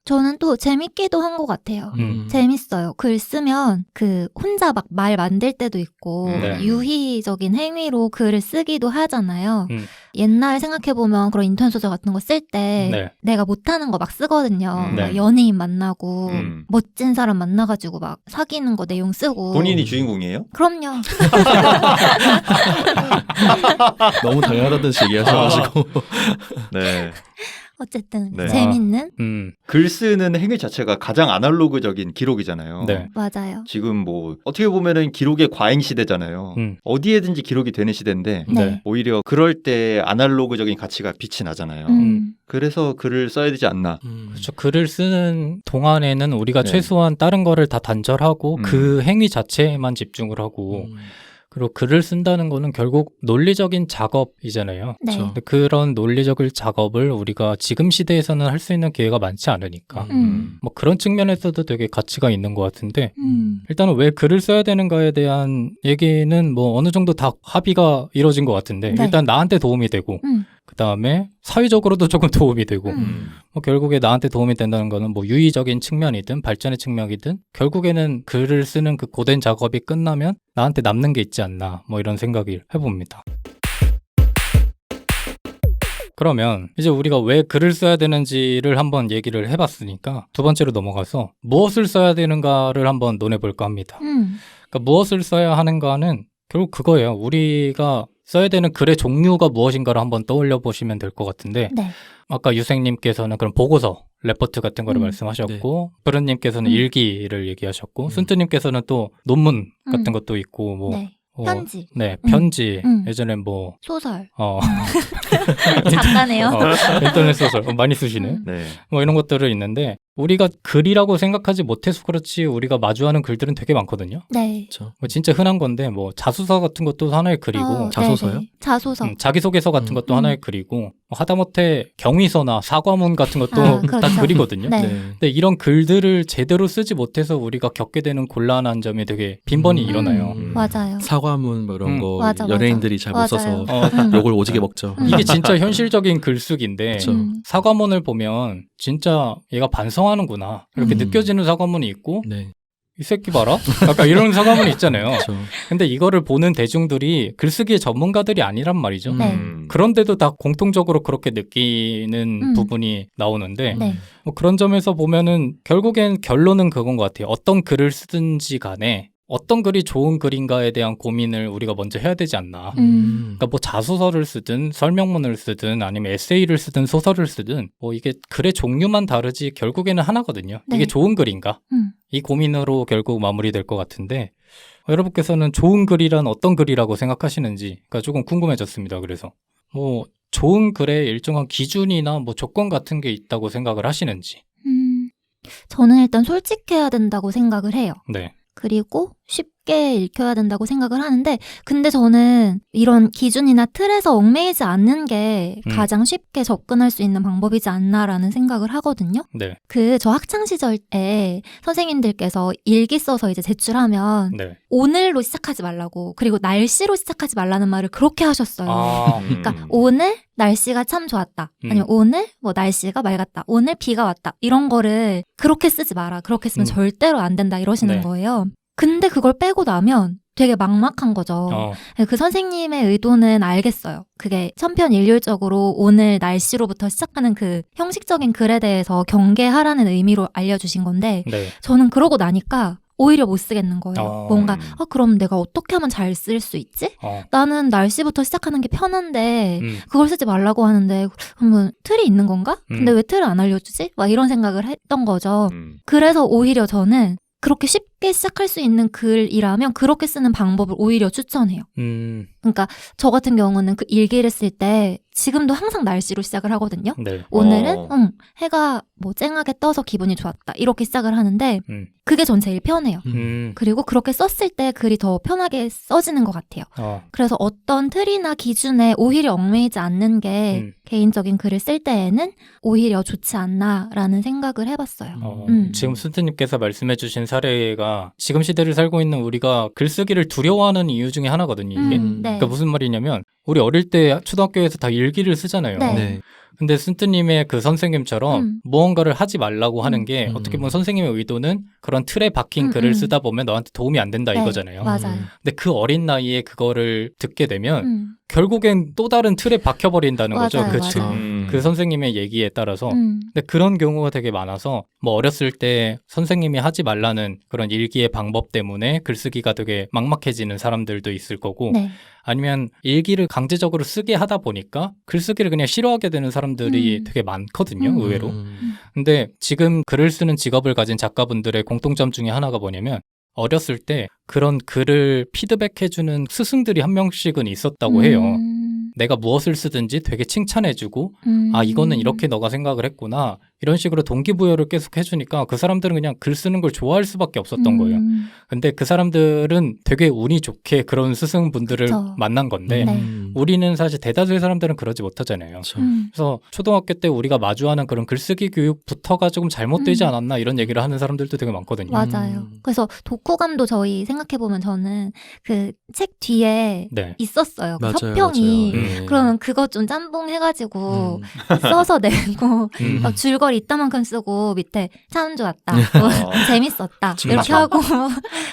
저는 또 재밌기도 한 것 같아요. 재밌어요. 글 쓰면 그 혼자 막 말 만들 때도 있고 네. 유희적인 행위로 글을 쓰기도 하잖아요. 옛날 생각해보면 그런 인터넷 소설 같은 거 쓸 때 네. 내가 못하는 거 막 쓰거든요. 네. 막 연예인 만나고 음. 멋진 사람 만나가지고 막 사귀는 거 내용 쓰고 본인이 주인공이에요? 그럼요. 너무 당연하다듯이 얘기하셔가지고 네. 어쨌든 네. 재밌는 글 쓰는 행위 자체가 가장 아날로그적인 기록이잖아요. 네. 맞아요. 지금 뭐 어떻게 보면은 기록의 과잉 시대잖아요. 어디에든지 기록이 되는 시대인데 네. 오히려 그럴 때 아날로그적인 가치가 빛이 나잖아요. 그래서 글을 써야 되지 않나. 그렇죠. 글을 쓰는 동안에는 우리가 네. 최소한 다른 거를 다 단절하고 그 행위 자체에만 집중을 하고 그리고 글을 쓴다는 거는 결국 논리적인 작업이잖아요. 네. 근데 그런 논리적인 작업을 우리가 지금 시대에서는 할 수 있는 기회가 많지 않으니까 뭐 그런 측면에서도 되게 가치가 있는 것 같은데 일단은 왜 글을 써야 되는가에 대한 얘기는 뭐 어느 정도 다 합의가 이루어진 것 같은데 네. 일단 나한테 도움이 되고 그 다음에 사회적으로도 조금 도움이 되고 뭐 결국에 나한테 도움이 된다는 거는 뭐 유의적인 측면이든 발전의 측면이든 결국에는 글을 쓰는 그 고된 작업이 끝나면 나한테 남는 게 있지 않나 뭐 이런 생각을 해봅니다. 그러면 이제 우리가 왜 글을 써야 되는지를 한번 얘기를 해봤으니까 두 번째로 넘어가서 무엇을 써야 되는가를 한번 논해볼까 합니다. 그러니까 무엇을 써야 하는가는 결국 그거예요. 우리가 써야 되는 글의 종류가 무엇인가를 한번 떠올려 보시면 될 것 같은데 네. 아까 유생님께서는 그런 보고서, 레포트 같은 거를 말씀하셨고 브른님께서는 일기를 얘기하셨고 순트님께서는 또 논문 같은 것도 있고 뭐 네. 편지. 편지. 예전에 뭐 소설. 작가네요. 작가네요. 인터넷 소설 많이 쓰시네. 네. 뭐 이런 것들을 있는데 우리가 글이라고 생각하지 못해서 그렇지 우리가 마주하는 글들은 되게 많거든요. 네. 그렇죠. 뭐 진짜 흔한 건데 뭐 자수서 같은 것도 하나의 글이고 자소서요? 네네. 자소서. 자기소개서 같은 것도 하나의 글이고 뭐 하다못해 경위서나 사과문 같은 것도 다 그렇죠. 글이거든요. 네. 근데 이런 글들을 제대로 쓰지 못해서 우리가 겪게 되는 곤란한 점이 되게 빈번히 일어나요. 맞아요. 사과문 뭐 이런 거 맞아. 연예인들이 잘 못 맞아요. 써서 어, 욕을 오지게 먹죠. 이게 진짜 현실적인 글쓰기인데 그쵸. 사과문을 보면 진짜 얘가 반성하는구나 이렇게 느껴지는 사과문이 있고 네. 이 새끼 봐라? 약간 이런 사과문이 있잖아요. 그렇죠. 근데 이거를 보는 대중들이 글쓰기의 전문가들이 아니란 말이죠. 네. 그런데도 다 공통적으로 그렇게 느끼는 부분이 나오는데 네. 뭐 그런 점에서 보면은 결국엔 결론은 그건 것 같아요. 어떤 글을 쓰든지 간에 어떤 글이 좋은 글인가에 대한 고민을 우리가 먼저 해야 되지 않나. 그러니까 뭐 자소서를 쓰든 설명문을 쓰든 아니면 에세이를 쓰든 소설을 쓰든 뭐 이게 글의 종류만 다르지 결국에는 하나거든요. 네. 이게 좋은 글인가? 이 고민으로 결국 마무리될 것 같은데 여러분께서는 좋은 글이란 어떤 글이라고 생각하시는지가 조금 궁금해졌습니다. 그래서 뭐 좋은 글에 일정한 기준이나 뭐 조건 같은 게 있다고 생각을 하시는지. 저는 일단 솔직해야 된다고 생각을 해요. 네. 그리고 쉽게 읽혀야 된다고 생각을 하는데 근데 저는 이런 기준이나 틀에서 얽매이지 않는 게 가장 쉽게 접근할 수 있는 방법이지 않나라는 생각을 하거든요. 네. 저 학창 시절에 선생님들께서 일기 써서 이제 제출하면 네. 오늘로 시작하지 말라고 그리고 날씨로 시작하지 말라는 말을 그렇게 하셨어요. 아, 그러니까 오늘 날씨가 참 좋았다. 아니면 오늘 뭐 날씨가 맑았다. 오늘 비가 왔다. 이런 거를 그렇게 쓰지 마라. 그렇게 쓰면 절대로 안 된다. 이러시는 네. 거예요. 근데 그걸 빼고 나면 되게 막막한 거죠. 그 선생님의 의도는 알겠어요. 그게 천편일률적으로 오늘 날씨로부터 시작하는 그 형식적인 글에 대해서 경계하라는 의미로 알려주신 건데 네. 저는 그러고 나니까 오히려 못 쓰겠는 거예요. 뭔가 그럼 내가 어떻게 하면 잘 쓸 수 있지? 나는 날씨부터 시작하는 게 편한데 그걸 쓰지 말라고 하는데 그러면 틀이 있는 건가? 근데 왜 틀을 안 알려주지? 막 이런 생각을 했던 거죠. 그래서 오히려 저는 그렇게 쉽게 시작할 수 있는 글이라면 그렇게 쓰는 방법을 오히려 추천해요. 그러니까 저 같은 경우는 그 일기를 쓸 때 지금도 항상 날씨로 시작을 하거든요. 네. 오늘은 해가 뭐 쨍하게 떠서 기분이 좋았다. 이렇게 시작을 하는데 그게 전 제일 편해요. 그리고 그렇게 썼을 때 글이 더 편하게 써지는 것 같아요. 그래서 어떤 틀이나 기준에 오히려 얽매이지 않는 게 개인적인 글을 쓸 때에는 오히려 좋지 않나라는 생각을 해봤어요. 지금 순트님께서 말씀해주신 사례가 지금 시대를 살고 있는 우리가 글쓰기를 두려워하는 이유 중에 하나거든요. 이게. 네. 그러니까 무슨 말이냐면 우리 어릴 때 초등학교에서 다 일기를 쓰잖아요. 네. 네. 근데 순트님의 그 선생님처럼 무언가를 하지 말라고 하는 게 어떻게 보면 선생님의 의도는 그런 틀에 박힌 글을 쓰다 보면 너한테 도움이 안 된다 네, 이거잖아요. 맞아요. 근데 그 어린 나이에 그거를 듣게 되면 결국엔 또 다른 틀에 박혀버린다는 거죠. 맞아요, 그쵸? 맞아요. 그 선생님의 얘기에 따라서. 근데 그런 경우가 되게 많아서 뭐 어렸을 때 선생님이 하지 말라는 그런 일기의 방법 때문에 글쓰기가 되게 막막해지는 사람들도 있을 거고 네. 아니면 일기를 강제적으로 쓰게 하다 보니까 글쓰기를 그냥 싫어하게 되는 사람들이 되게 많거든요. 의외로. 근데 지금 글을 쓰는 직업을 가진 작가분들의 공통점 중에 하나가 뭐냐면 어렸을 때 그런 글을 피드백해주는 스승들이 한 명씩은 있었다고 해요. 내가 무엇을 쓰든지 되게 칭찬해주고 아 이거는 이렇게 너가 생각을 했구나 이런 식으로 동기부여를 계속 해주니까 그 사람들은 그냥 글 쓰는 걸 좋아할 수밖에 없었던 거예요. 근데 그 사람들은 되게 운이 좋게 그런 스승분들을 그쵸. 만난 건데 네. 우리는 사실 대다수의 사람들은 그러지 못하잖아요. 그렇죠. 그래서 초등학교 때 우리가 마주하는 그런 글쓰기 교육부터가 조금 잘못되지 않았나 이런 얘기를 하는 사람들도 되게 많거든요. 맞아요. 그래서 독후감도 저희 생각해보면 저는 그 책 뒤에 네. 있었어요. 그 맞아요, 서평이. 맞아요. 네. 그러면 그거 좀 짬뽕 해가지고 써서 내고 막 줄거리 이걸 이따만큼 쓰고 밑에 참 좋았다, 뭐 재밌었다 이렇게 하고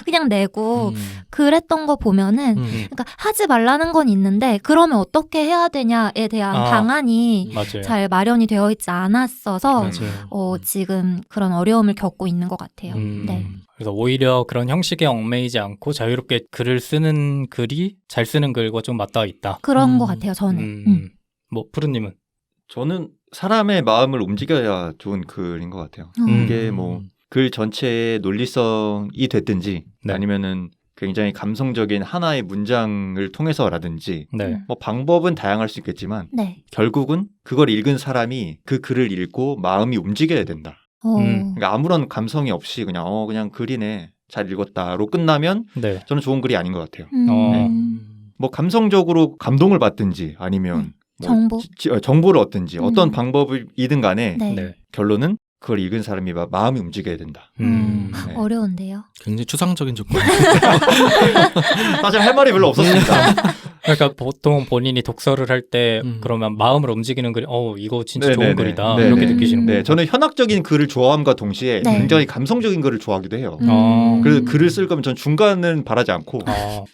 그냥 내고 그랬던 거 보면은 그러니까 하지 말라는 건 있는데 그러면 어떻게 해야 되냐에 대한 방안이 맞아요. 잘 마련이 되어 있지 않았어서 맞아요. 지금 그런 어려움을 겪고 있는 것 같아요. 네. 그래서 오히려 그런 형식에 얽매이지 않고 자유롭게 글을 쓰는 글이 잘 쓰는 글과 좀 맞닿아 있다. 그런 것 같아요, 저는. 뭐 푸르님은? 저는 사람의 마음을 움직여야 좋은 글인 것 같아요. 이게 뭐 글 전체의 논리성이 됐든지 네. 아니면은 굉장히 감성적인 하나의 문장을 통해서라든지 네. 뭐 방법은 다양할 수 있겠지만 네. 결국은 그걸 읽은 사람이 그 글을 읽고 마음이 움직여야 된다. 그러니까 아무런 감성이 없이 그냥 그냥 글이네 잘 읽었다로 끝나면 네. 저는 좋은 글이 아닌 것 같아요. 어. 뭐 감성적으로 감동을 받든지 아니면 뭐 정보. 정보를 얻든지 어떤 방법이든 간에 네. 네. 결론은 그걸 읽은 사람이 마음이 움직여야 된다. 네. 어려운데요. 굉장히 추상적인 조건. 사실 할 말이 별로 없었습니다. 그러니까 보통 본인이 독서를 할 때 그러면 마음을 움직이는 글이 이거 진짜 좋은 네네네. 글이다 네네. 이렇게 느끼시는 네, 거예요. 저는 현학적인 글을 좋아함과 동시에 네. 굉장히 감성적인 글을 좋아하기도 해요. 그래서 글을 쓸 거면 전 중간은 바라지 않고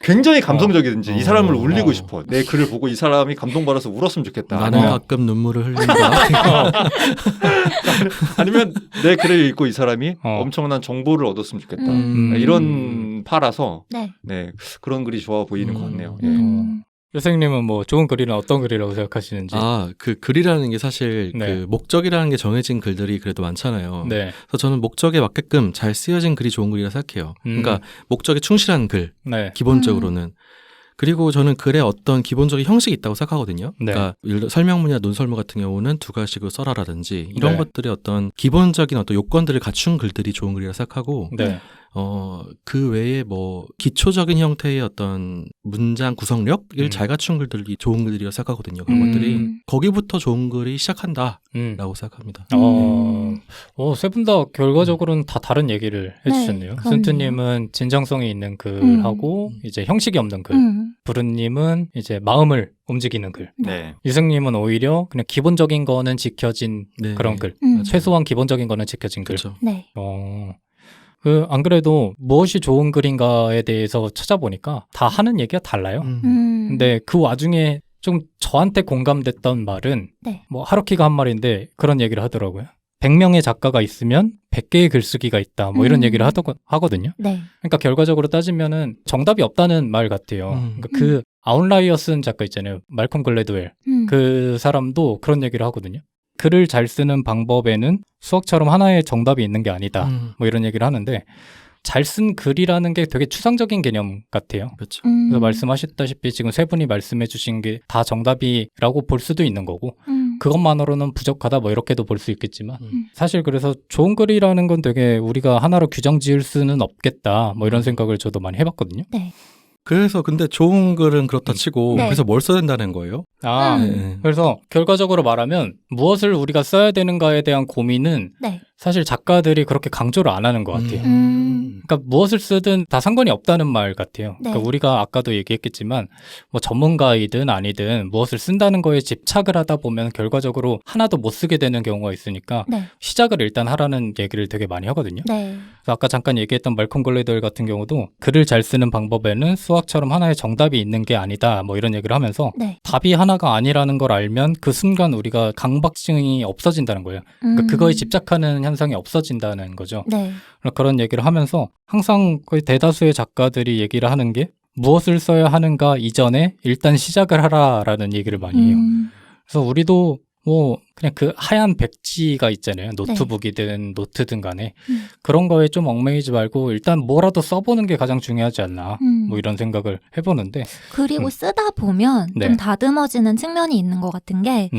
굉장히 감성적이든지 이 사람을 울리고 싶어. 내 글을 보고 이 사람이 감동받아서 울었으면 좋겠다. 나는 가끔 눈물을 흘린다. 아니면 내 글을 읽고 이 사람이 엄청난 정보를 얻었으면 좋겠다. 이런 파라서 네. 네, 그런 글이 좋아 보이는 것 같네요. 예. 선생님은 뭐 좋은 글이는 어떤 글이라고 생각하시는지? 그 글이라는 게 사실 네. 그 목적이라는 게 정해진 글들이 그래도 많잖아요. 네. 그래서 저는 목적에 맞게끔 잘 쓰여진 글이 좋은 글이라 생각해요. 그러니까 목적에 충실한 글, 네. 기본적으로는. 그리고 저는 글에 어떤 기본적인 형식이 있다고 생각하거든요. 네. 그러니까 예를 들어 설명문이나 논설문 같은 경우는 두 가지로 써라라든지 이런 네. 것들의 어떤 기본적인 어떤 요건들을 갖춘 글들이 좋은 글이라 생각하고 네. 그 외에 뭐 기초적인 형태의 어떤 문장 구성력을 잘 갖춘 글들이 좋은 글이라고 생각하거든요. 그런 것들이 거기부터 좋은 글이 시작한다라고 생각합니다. 세 분 다 결과적으로는 다 다른 얘기를 해주셨네요. 그럼요. 순투님은 진정성이 있는 글하고 이제 형식이 없는 글, 부르님은 이제 마음을 움직이는 글, 네. 유승님은 오히려 그냥 기본적인 거는 지켜진 네. 그런 글, 음. 최소한 기본적인 거는 지켜진 글. 그렇죠. 네. 안 그래도 무엇이 좋은 글인가에 대해서 찾아보니까 다 하는 얘기가 달라요. 근데 그 와중에 좀 저한테 공감됐던 말은 네. 뭐 하루키가 한 말인데 그런 얘기를 하더라고요. 100명의 작가가 있으면 100개의 글쓰기가 있다. 뭐 이런 얘기를 하거든요. 네. 그러니까 결과적으로 따지면은 정답이 없다는 말 같아요. 그러니까 그 아웃라이어 쓴 작가 있잖아요. 말콤 글래드웰. 그 사람도 그런 얘기를 하거든요. 글을 잘 쓰는 방법에는 수학처럼 하나의 정답이 있는 게 아니다. 뭐 이런 얘기를 하는데 잘 쓴 글이라는 게 되게 추상적인 개념 같아요. 그렇죠. 그래서 말씀하셨다시피 지금 세 분이 말씀해 주신 게 다 정답이라고 볼 수도 있는 거고 그것만으로는 부족하다 뭐 이렇게도 볼 수 있겠지만 사실 그래서 좋은 글이라는 건 되게 우리가 하나로 규정 지을 수는 없겠다 뭐 이런 생각을 저도 많이 해봤거든요. 네. 그래서 근데 좋은 글은 그렇다 치고 네. 그래서 뭘 써야 된다는 거예요? 네. 그래서 결과적으로 말하면 무엇을 우리가 써야 되는가에 대한 고민은 네. 사실 작가들이 그렇게 강조를 안 하는 것 같아요. 그러니까 무엇을 쓰든 다 상관이 없다는 말 같아요. 네. 그러니까 우리가 아까도 얘기했겠지만 뭐 전문가이든 아니든 무엇을 쓴다는 거에 집착을 하다 보면 결과적으로 하나도 못 쓰게 되는 경우가 있으니까 네. 시작을 일단 하라는 얘기를 되게 많이 하거든요. 네. 그래서 아까 잠깐 얘기했던 말콤 글래드웰 같은 경우도 글을 잘 쓰는 방법에는 수학처럼 하나의 정답이 있는 게 아니다 뭐 이런 얘기를 하면서 네. 답이 하나가 아니라는 걸 알면 그 순간 우리가 강박증이 없어진다는 거예요. 그러니까 그거에 집착하는 현상이 없어진다는 거죠. 네. 그런 얘기를 하면서 항상 거의 대다수의 작가들이 얘기를 하는 게 무엇을 써야 하는가 이전에 일단 시작을 하라라는 얘기를 많이 해요. 그래서 우리도 뭐 그냥 그 하얀 백지가 있잖아요. 노트북이든 노트든 간에 그런 거에 좀 얽매이지 말고 일단 뭐라도 써보는 게 가장 중요하지 않나 뭐 이런 생각을 해보는데 그리고 쓰다 보면 네. 좀 다듬어지는 측면이 있는 것 같은 게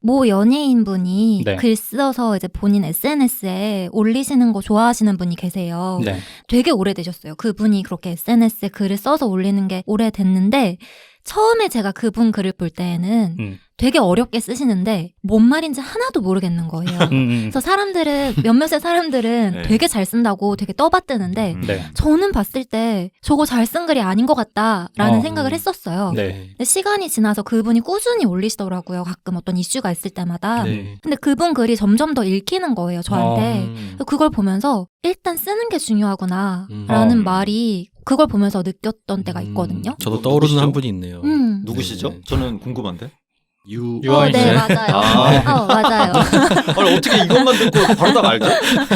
모 연예인분이 네. 글 써서 이제 본인 SNS에 올리시는 거 좋아하시는 분이 계세요. 네. 되게 오래되셨어요. 그분이 그렇게 SNS에 글을 써서 올리는 게 오래됐는데 처음에 제가 그분 글을 볼 때에는 되게 어렵게 쓰시는데 뭔 말인지 하나도 모르겠는 거예요. 그래서 몇몇의 사람들은 네. 되게 잘 쓴다고 되게 떠받드는데 네. 저는 봤을 때 저거 잘 쓴 글이 아닌 것 같다라는 생각을 했었어요. 네. 근데 시간이 지나서 그분이 꾸준히 올리시더라고요. 가끔 어떤 이슈가 있을 때마다. 네. 근데 그분 글이 점점 더 읽히는 거예요, 저한테. 음. 그래서 그걸 보면서 일단 쓰는 게 중요하구나 음. 라는 말이 그걸 보면서 느꼈던 때가 있거든요. 저도 떠오르는 누구시죠? 한 분이 있네요. 누구시죠? 네. 저는 궁금한데. 유아인 네, 씨. 맞아요. 맞아요. 아니 어떻게 이것만 듣고 바로 다 알죠?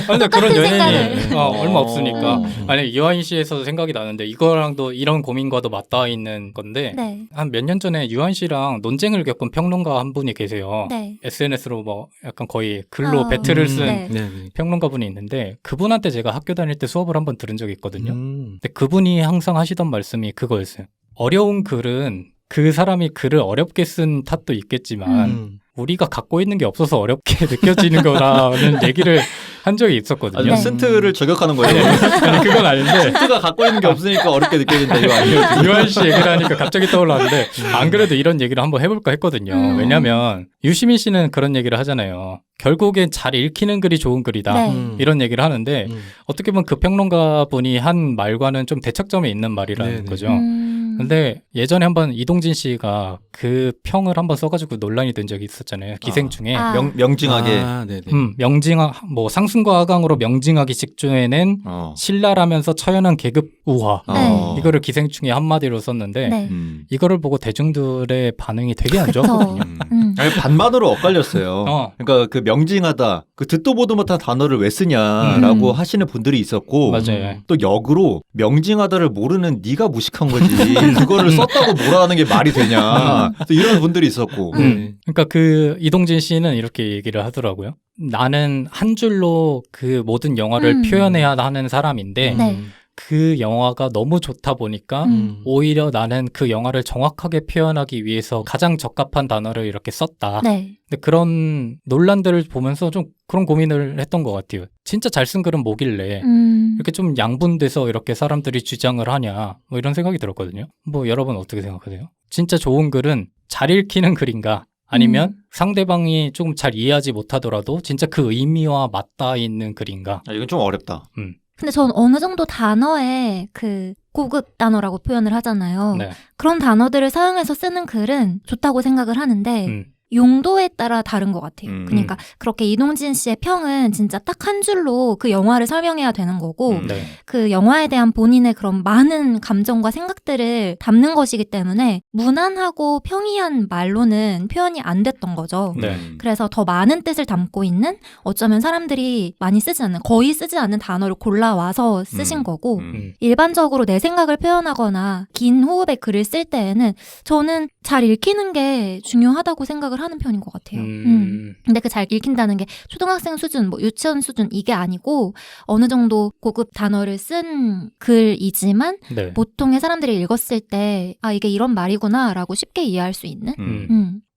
근데 그런 연예인이 생각을. 얼마 없으니까. 음. 아니 유아인 씨에서 생각이 나는데 이거랑도 이런 고민과도 맞닿아 있는 건데 네. 한 몇 년 전에 유아인 씨랑 논쟁을 겪은 평론가 한 분이 계세요. 네. SNS로 뭐 약간 거의 글로 배틀을 쓴 네. 네. 평론가 분이 있는데 그분한테 제가 학교 다닐 때 수업을 한번 들은 적이 있거든요. 음. 근데 그분이 항상 하시던 말씀이 그거였어요. 어려운 글은 그 사람이 글을 어렵게 쓴 탓도 있겠지만 음. 우리가 갖고 있는 게 없어서 어렵게 느껴지는 거라는 얘기를 한 적이 있었거든요. 아니, 네. 쓴트를 저격하는 거예요. 아니 그건 아닌데 쓴트가 갖고 있는 게 없으니까 어렵게 느껴진다 이거 아니에요? 유한 씨 얘기를 하니까 갑자기 떠올랐는데 안 그래도 이런 얘기를 한번 해볼까 했거든요. 왜냐면 유시민 씨는 그런 얘기를 하잖아요. 결국엔 잘 읽히는 글이 좋은 글이다. 네. 이런 얘기를 하는데 어떻게 보면 그 평론가 분이 한 말과는 좀 대척점에 있는 말이라는 네네. 거죠. 근데 예전에 한번 이동진 씨가 그 평을 한번 써가지고 논란이 된 적이 있었잖아요. 기생충에. 아. 명징하게 네네. 뭐 상승과 하강으로 명징하게 직조해낸 신랄하면서 처연한 계급 우화. 네. 이거를 기생충에 한마디로 썼는데 네. 이거를 보고 대중들의 반응이 되게 안 그쵸. 좋았거든요. 아니, 반반으로 엇갈렸어요. 그러니까 그 명징하다, 그 듣도 보도 못한 단어를 왜 쓰냐라고 하시는 분들이 있었고, 맞아요. 또 역으로 명징하다를 모르는 네가 무식한 거지. 그거를 썼다고 뭐라 하는 게 말이 되냐. 또 이런 분들이 있었고. 그러니까 그 이동진 씨는 이렇게 얘기를 하더라고요. 나는 한 줄로 그 모든 영화를 표현해야 하는 사람인데 네. 그 영화가 너무 좋다 보니까 오히려 나는 그 영화를 정확하게 표현하기 위해서 가장 적합한 단어를 이렇게 썼다. 네. 근데 그런 논란들을 보면서 좀 그런 고민을 했던 것 같아요. 진짜 잘 쓴 글은 뭐길래 이렇게 좀 양분돼서 이렇게 사람들이 주장을 하냐 뭐 이런 생각이 들었거든요. 뭐 여러분 어떻게 생각하세요? 진짜 좋은 글은 잘 읽히는 글인가? 아니면 상대방이 조금 잘 이해하지 못하더라도 진짜 그 의미와 맞닿아 있는 글인가? 이건 좀 어렵다. 근데 전 어느 정도 단어에 그 고급 단어라고 표현을 하잖아요. 네. 그런 단어들을 사용해서 쓰는 글은 좋다고 생각을 하는데 용도에 따라 다른 것 같아요. 그러니까 그렇게 이동진 씨의 평은 진짜 딱 한 줄로 그 영화를 설명해야 되는 거고 네. 그 영화에 대한 본인의 그런 많은 감정과 생각들을 담는 것이기 때문에 무난하고 평이한 말로는 표현이 안 됐던 거죠. 네. 그래서 더 많은 뜻을 담고 있는 어쩌면 사람들이 많이 쓰지 않는 거의 쓰지 않는 단어를 골라와서 쓰신 거고 일반적으로 내 생각을 표현하거나 긴 호흡의 글을 쓸 때에는 저는 잘 읽히는 게 중요하다고 생각을 하는 편인 것 같아요. 근데 그 잘 읽힌다는 게 초등학생 수준, 뭐 유치원 수준 이게 아니고 어느 정도 고급 단어를 쓴 글이지만 네. 보통의 사람들이 읽었을 때 아 이게 이런 말이구나라고 쉽게 이해할 수 있는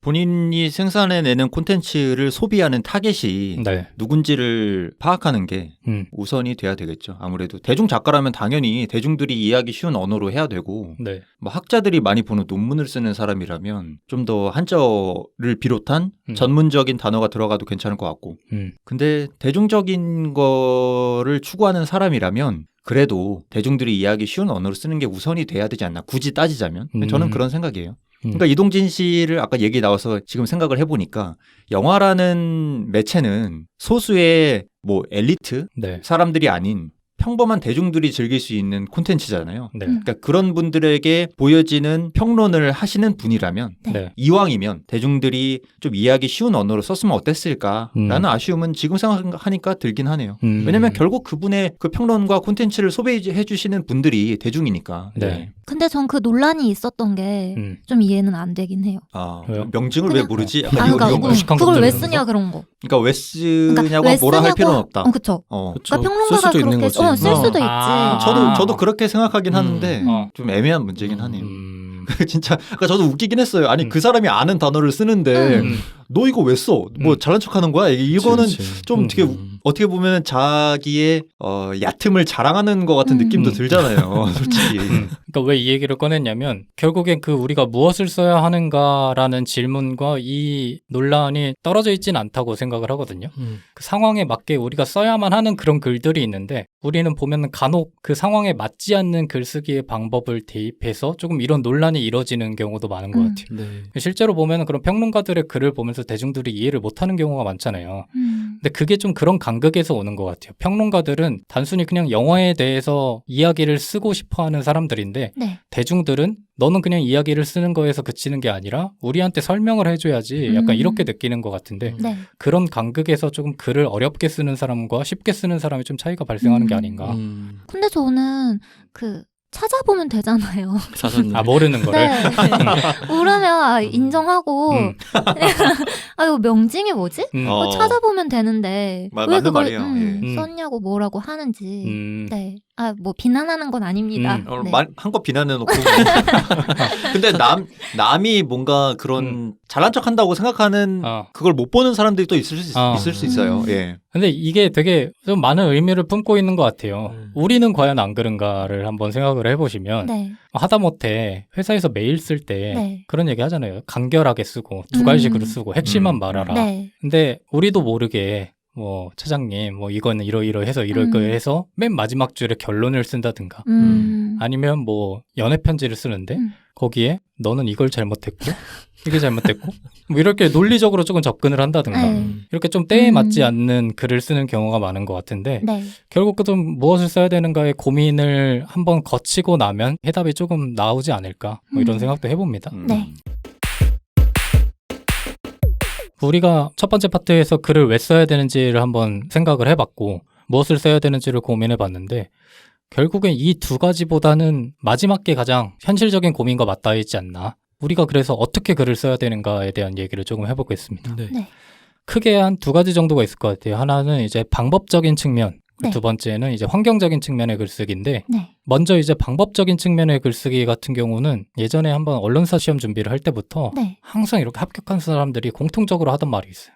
본인이 생산해내는 콘텐츠를 소비하는 타겟이 네. 누군지를 파악하는 게 우선이 돼야 되겠죠. 아무래도 대중 작가라면 당연히 대중들이 이해하기 쉬운 언어로 해야 되고 네. 뭐 학자들이 많이 보는 논문을 쓰는 사람이라면 좀 더 한자어를 비롯한 전문적인 단어가 들어가도 괜찮을 것 같고 근데 대중적인 거를 추구하는 사람이라면 그래도 대중들이 이해하기 쉬운 언어로 쓰는 게 우선이 돼야 되지 않나 굳이 따지자면 저는 그런 생각이에요. 그러니까 이동진 씨를 아까 얘기 나와서 지금 생각을 해보니까 영화라는 매체는 소수의 뭐 엘리트 네. 사람들이 아닌 평범한 대중들이 즐길 수 있는 콘텐츠잖아요. 네. 그러니까 그런 분들에게 보여지는 평론을 하시는 분이라면 네. 이왕이면 대중들이 좀 이해하기 쉬운 언어로 썼으면 어땠을까라는 아쉬움은 지금 생각하니까 들긴 하네요. 왜냐하면 결국 그분의 그 평론과 콘텐츠를 소비해 주시는 분들이 대중이니까. 네. 근데 전 그 논란이 있었던 게 좀 이해는 안 되긴 해요. 아, 왜요? 명칭을 왜 그냥- 모르지? 아, 그러니까 이런 거. 무식한 그걸 왜 것들을 쓰냐 그런 거. 그러니까 왜 쓰냐고 그러니까 왜 뭐라 할 쓰냐고- 필요는 없다. 그쵸. 그쵸. 그러니까 평론가가 쓸 수도 있는 그렇게 거지. 쓸 수도 있지. 저도 그렇게 생각하긴 하는데 좀 애매한 문제긴 하네요. 진짜 그러니까 저도 웃기긴 했어요. 아니 그 사람이 아는 단어를 쓰는데 너 이거 왜 써? 뭐 잘난 척하는 거야? 이거는 그치. 좀 되게 어떻게 보면 자기의 얕음을 자랑하는 것 같은 느낌도 들잖아요. 솔직히. 그러니까 왜 이 얘기를 꺼냈냐면 결국엔 그 우리가 무엇을 써야 하는가라는 질문과 이 논란이 떨어져 있진 않다고 생각을 하거든요. 그 상황에 맞게 우리가 써야만 하는 그런 글들이 있는데 우리는 보면 간혹 그 상황에 맞지 않는 글쓰기의 방법을 대입해서 조금 이런 논란이 이뤄지는 경우도 많은 것 같아요. 네. 실제로 보면 그런 평론가들의 글을 보면서 대중들이 이해를 못하는 경우가 많잖아요. 근데 그게 좀 그런 간극에서 오는 것 같아요. 평론가들은 단순히 그냥 영화에 대해서 이야기를 쓰고 싶어하는 사람들인데 네. 대중들은 너는 그냥 이야기를 쓰는 거에서 그치는 게 아니라 우리한테 설명을 해줘야지 약간 이렇게 느끼는 것 같은데 네. 그런 간극에서 조금 글을 어렵게 쓰는 사람과 쉽게 쓰는 사람이 좀 차이가 발생하는 게 아닌가. 근데 저는 그 찾아보면 되잖아요. 사전님. 아 모르는 거를. 네. 모르면 인정하고 아 이거 명징이 뭐지? 찾아보면 되는데 왜 맞는 그걸 말이에요. 예. 썼냐고 뭐라고 하는지. 네. 아 뭐 비난하는 건 아닙니다. 네. 한껏 비난해놓고. 근데 남이 뭔가 그런 잘난 척한다고 생각하는 그걸 못 보는 사람들이 또 있을 수 있어요. 예. 근데 이게 되게 좀 많은 의미를 품고 있는 것 같아요. 우리는 과연 안 그런가를 한번 생각을 해보시면 네. 하다못해 회사에서 메일 쓸 때 네. 그런 얘기 하잖아요. 간결하게 쓰고 두 가지식으로 쓰고 핵심만 말하라. 네. 근데 우리도 모르게 뭐 차장님 뭐 이거는 이러이러해서 이럴 거예요 해서 맨 마지막 줄에 결론을 쓴다든가 아니면 뭐 연애 편지를 쓰는데 거기에 너는 이걸 잘못했고 이게 잘못됐고 뭐 이렇게 논리적으로 조금 접근을 한다든가 이렇게 좀 때에 맞지 않는 글을 쓰는 경우가 많은 것 같은데 네. 결국 좀 무엇을 써야 되는가의 고민을 한번 거치고 나면 해답이 조금 나오지 않을까 뭐 이런 생각도 해봅니다. 네. 우리가 첫 번째 파트에서 글을 왜 써야 되는지를 한번 생각을 해봤고 무엇을 써야 되는지를 고민해봤는데 결국엔 이 두 가지보다는 마지막 게 가장 현실적인 고민과 맞닿아 있지 않나. 우리가 그래서 어떻게 글을 써야 되는가에 대한 얘기를 조금 해보겠습니다. 네. 네. 크게 한 두 가지 정도가 있을 것 같아요. 하나는 이제 방법적인 측면, 네. 두 번째는 이제 환경적인 측면의 글쓰기인데 네. 먼저 이제 방법적인 측면의 글쓰기 같은 경우는 예전에 한번 언론사 시험 준비를 할 때부터 네. 항상 이렇게 합격한 사람들이 공통적으로 하던 말이 있어요.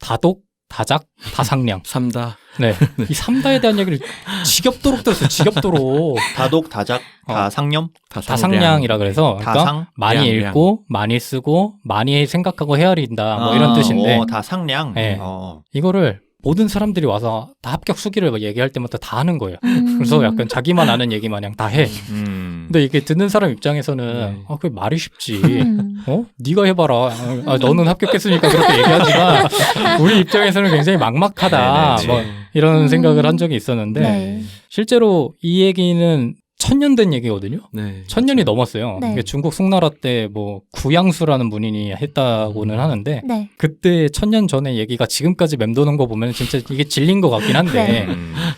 다독, 다작, 다상량. 삼다. 네. 이 삼다에 대한 얘기를 지겹도록 들었어요. 지겹도록. 다독, 다작, 다상념? 다상량이라 그래서 그러니까 다상? 많이 량. 읽고 많이 쓰고 많이 생각하고 헤아린다 뭐 이런 뜻인데 다상량? 네. 이거를 모든 사람들이 와서 다 합격 수기를 막 얘기할 때마다 다 하는 거예요. 그래서 약간 자기만 아는 얘기 마냥 다 해. 근데 이게 듣는 사람 입장에서는 그게 말이 쉽지. 네가 해봐라. 너는 합격했으니까 그렇게 얘기하지만 우리 입장에서는 굉장히 막막하다. 뭐 이런 생각을 한 적이 있었는데 네. 실제로 이 얘기는 1000년 된 얘기거든요. 네. 1000년이 넘었어요. 네. 이게 중국 송나라 때 뭐 구양수라는 분이 했다고는 하는데 네. 그때 1000년 전의 얘기가 지금까지 맴도는 거 보면 진짜 이게 진린 것 같긴 한데 네.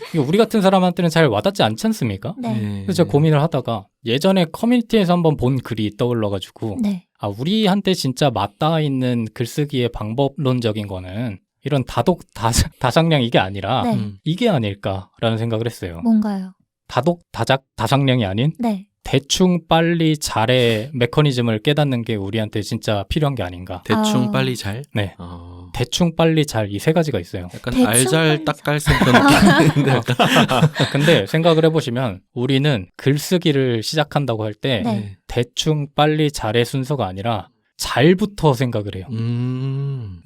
이게 우리 같은 사람한테는 잘 와닿지 않지 않습니까? 네. 그래서 제가 고민을 하다가 예전에 커뮤니티에서 한번 본 글이 떠올라가지고 네. 우리한테 진짜 맞닿아 있는 글쓰기의 방법론적인 거는 이런 다독, 다상량 이게 아니라 네. 이게 아닐까라는 생각을 했어요. 뭔가요? 다독, 다작, 다상량이 아닌 네. 대충 빨리 잘의 메커니즘을 깨닫는 게 우리한테 진짜 필요한 게 아닌가. 대충 아. 빨리 잘. 네. 대충 빨리 잘 이 세 가지가 있어요. 약간 대충 알잘 빨리 딱깔센 그런 느낌인데. 근데 생각을 해보시면 우리는 글쓰기를 시작한다고 할 때 네. 대충 빨리 잘의 순서가 아니라 잘부터 생각을 해요.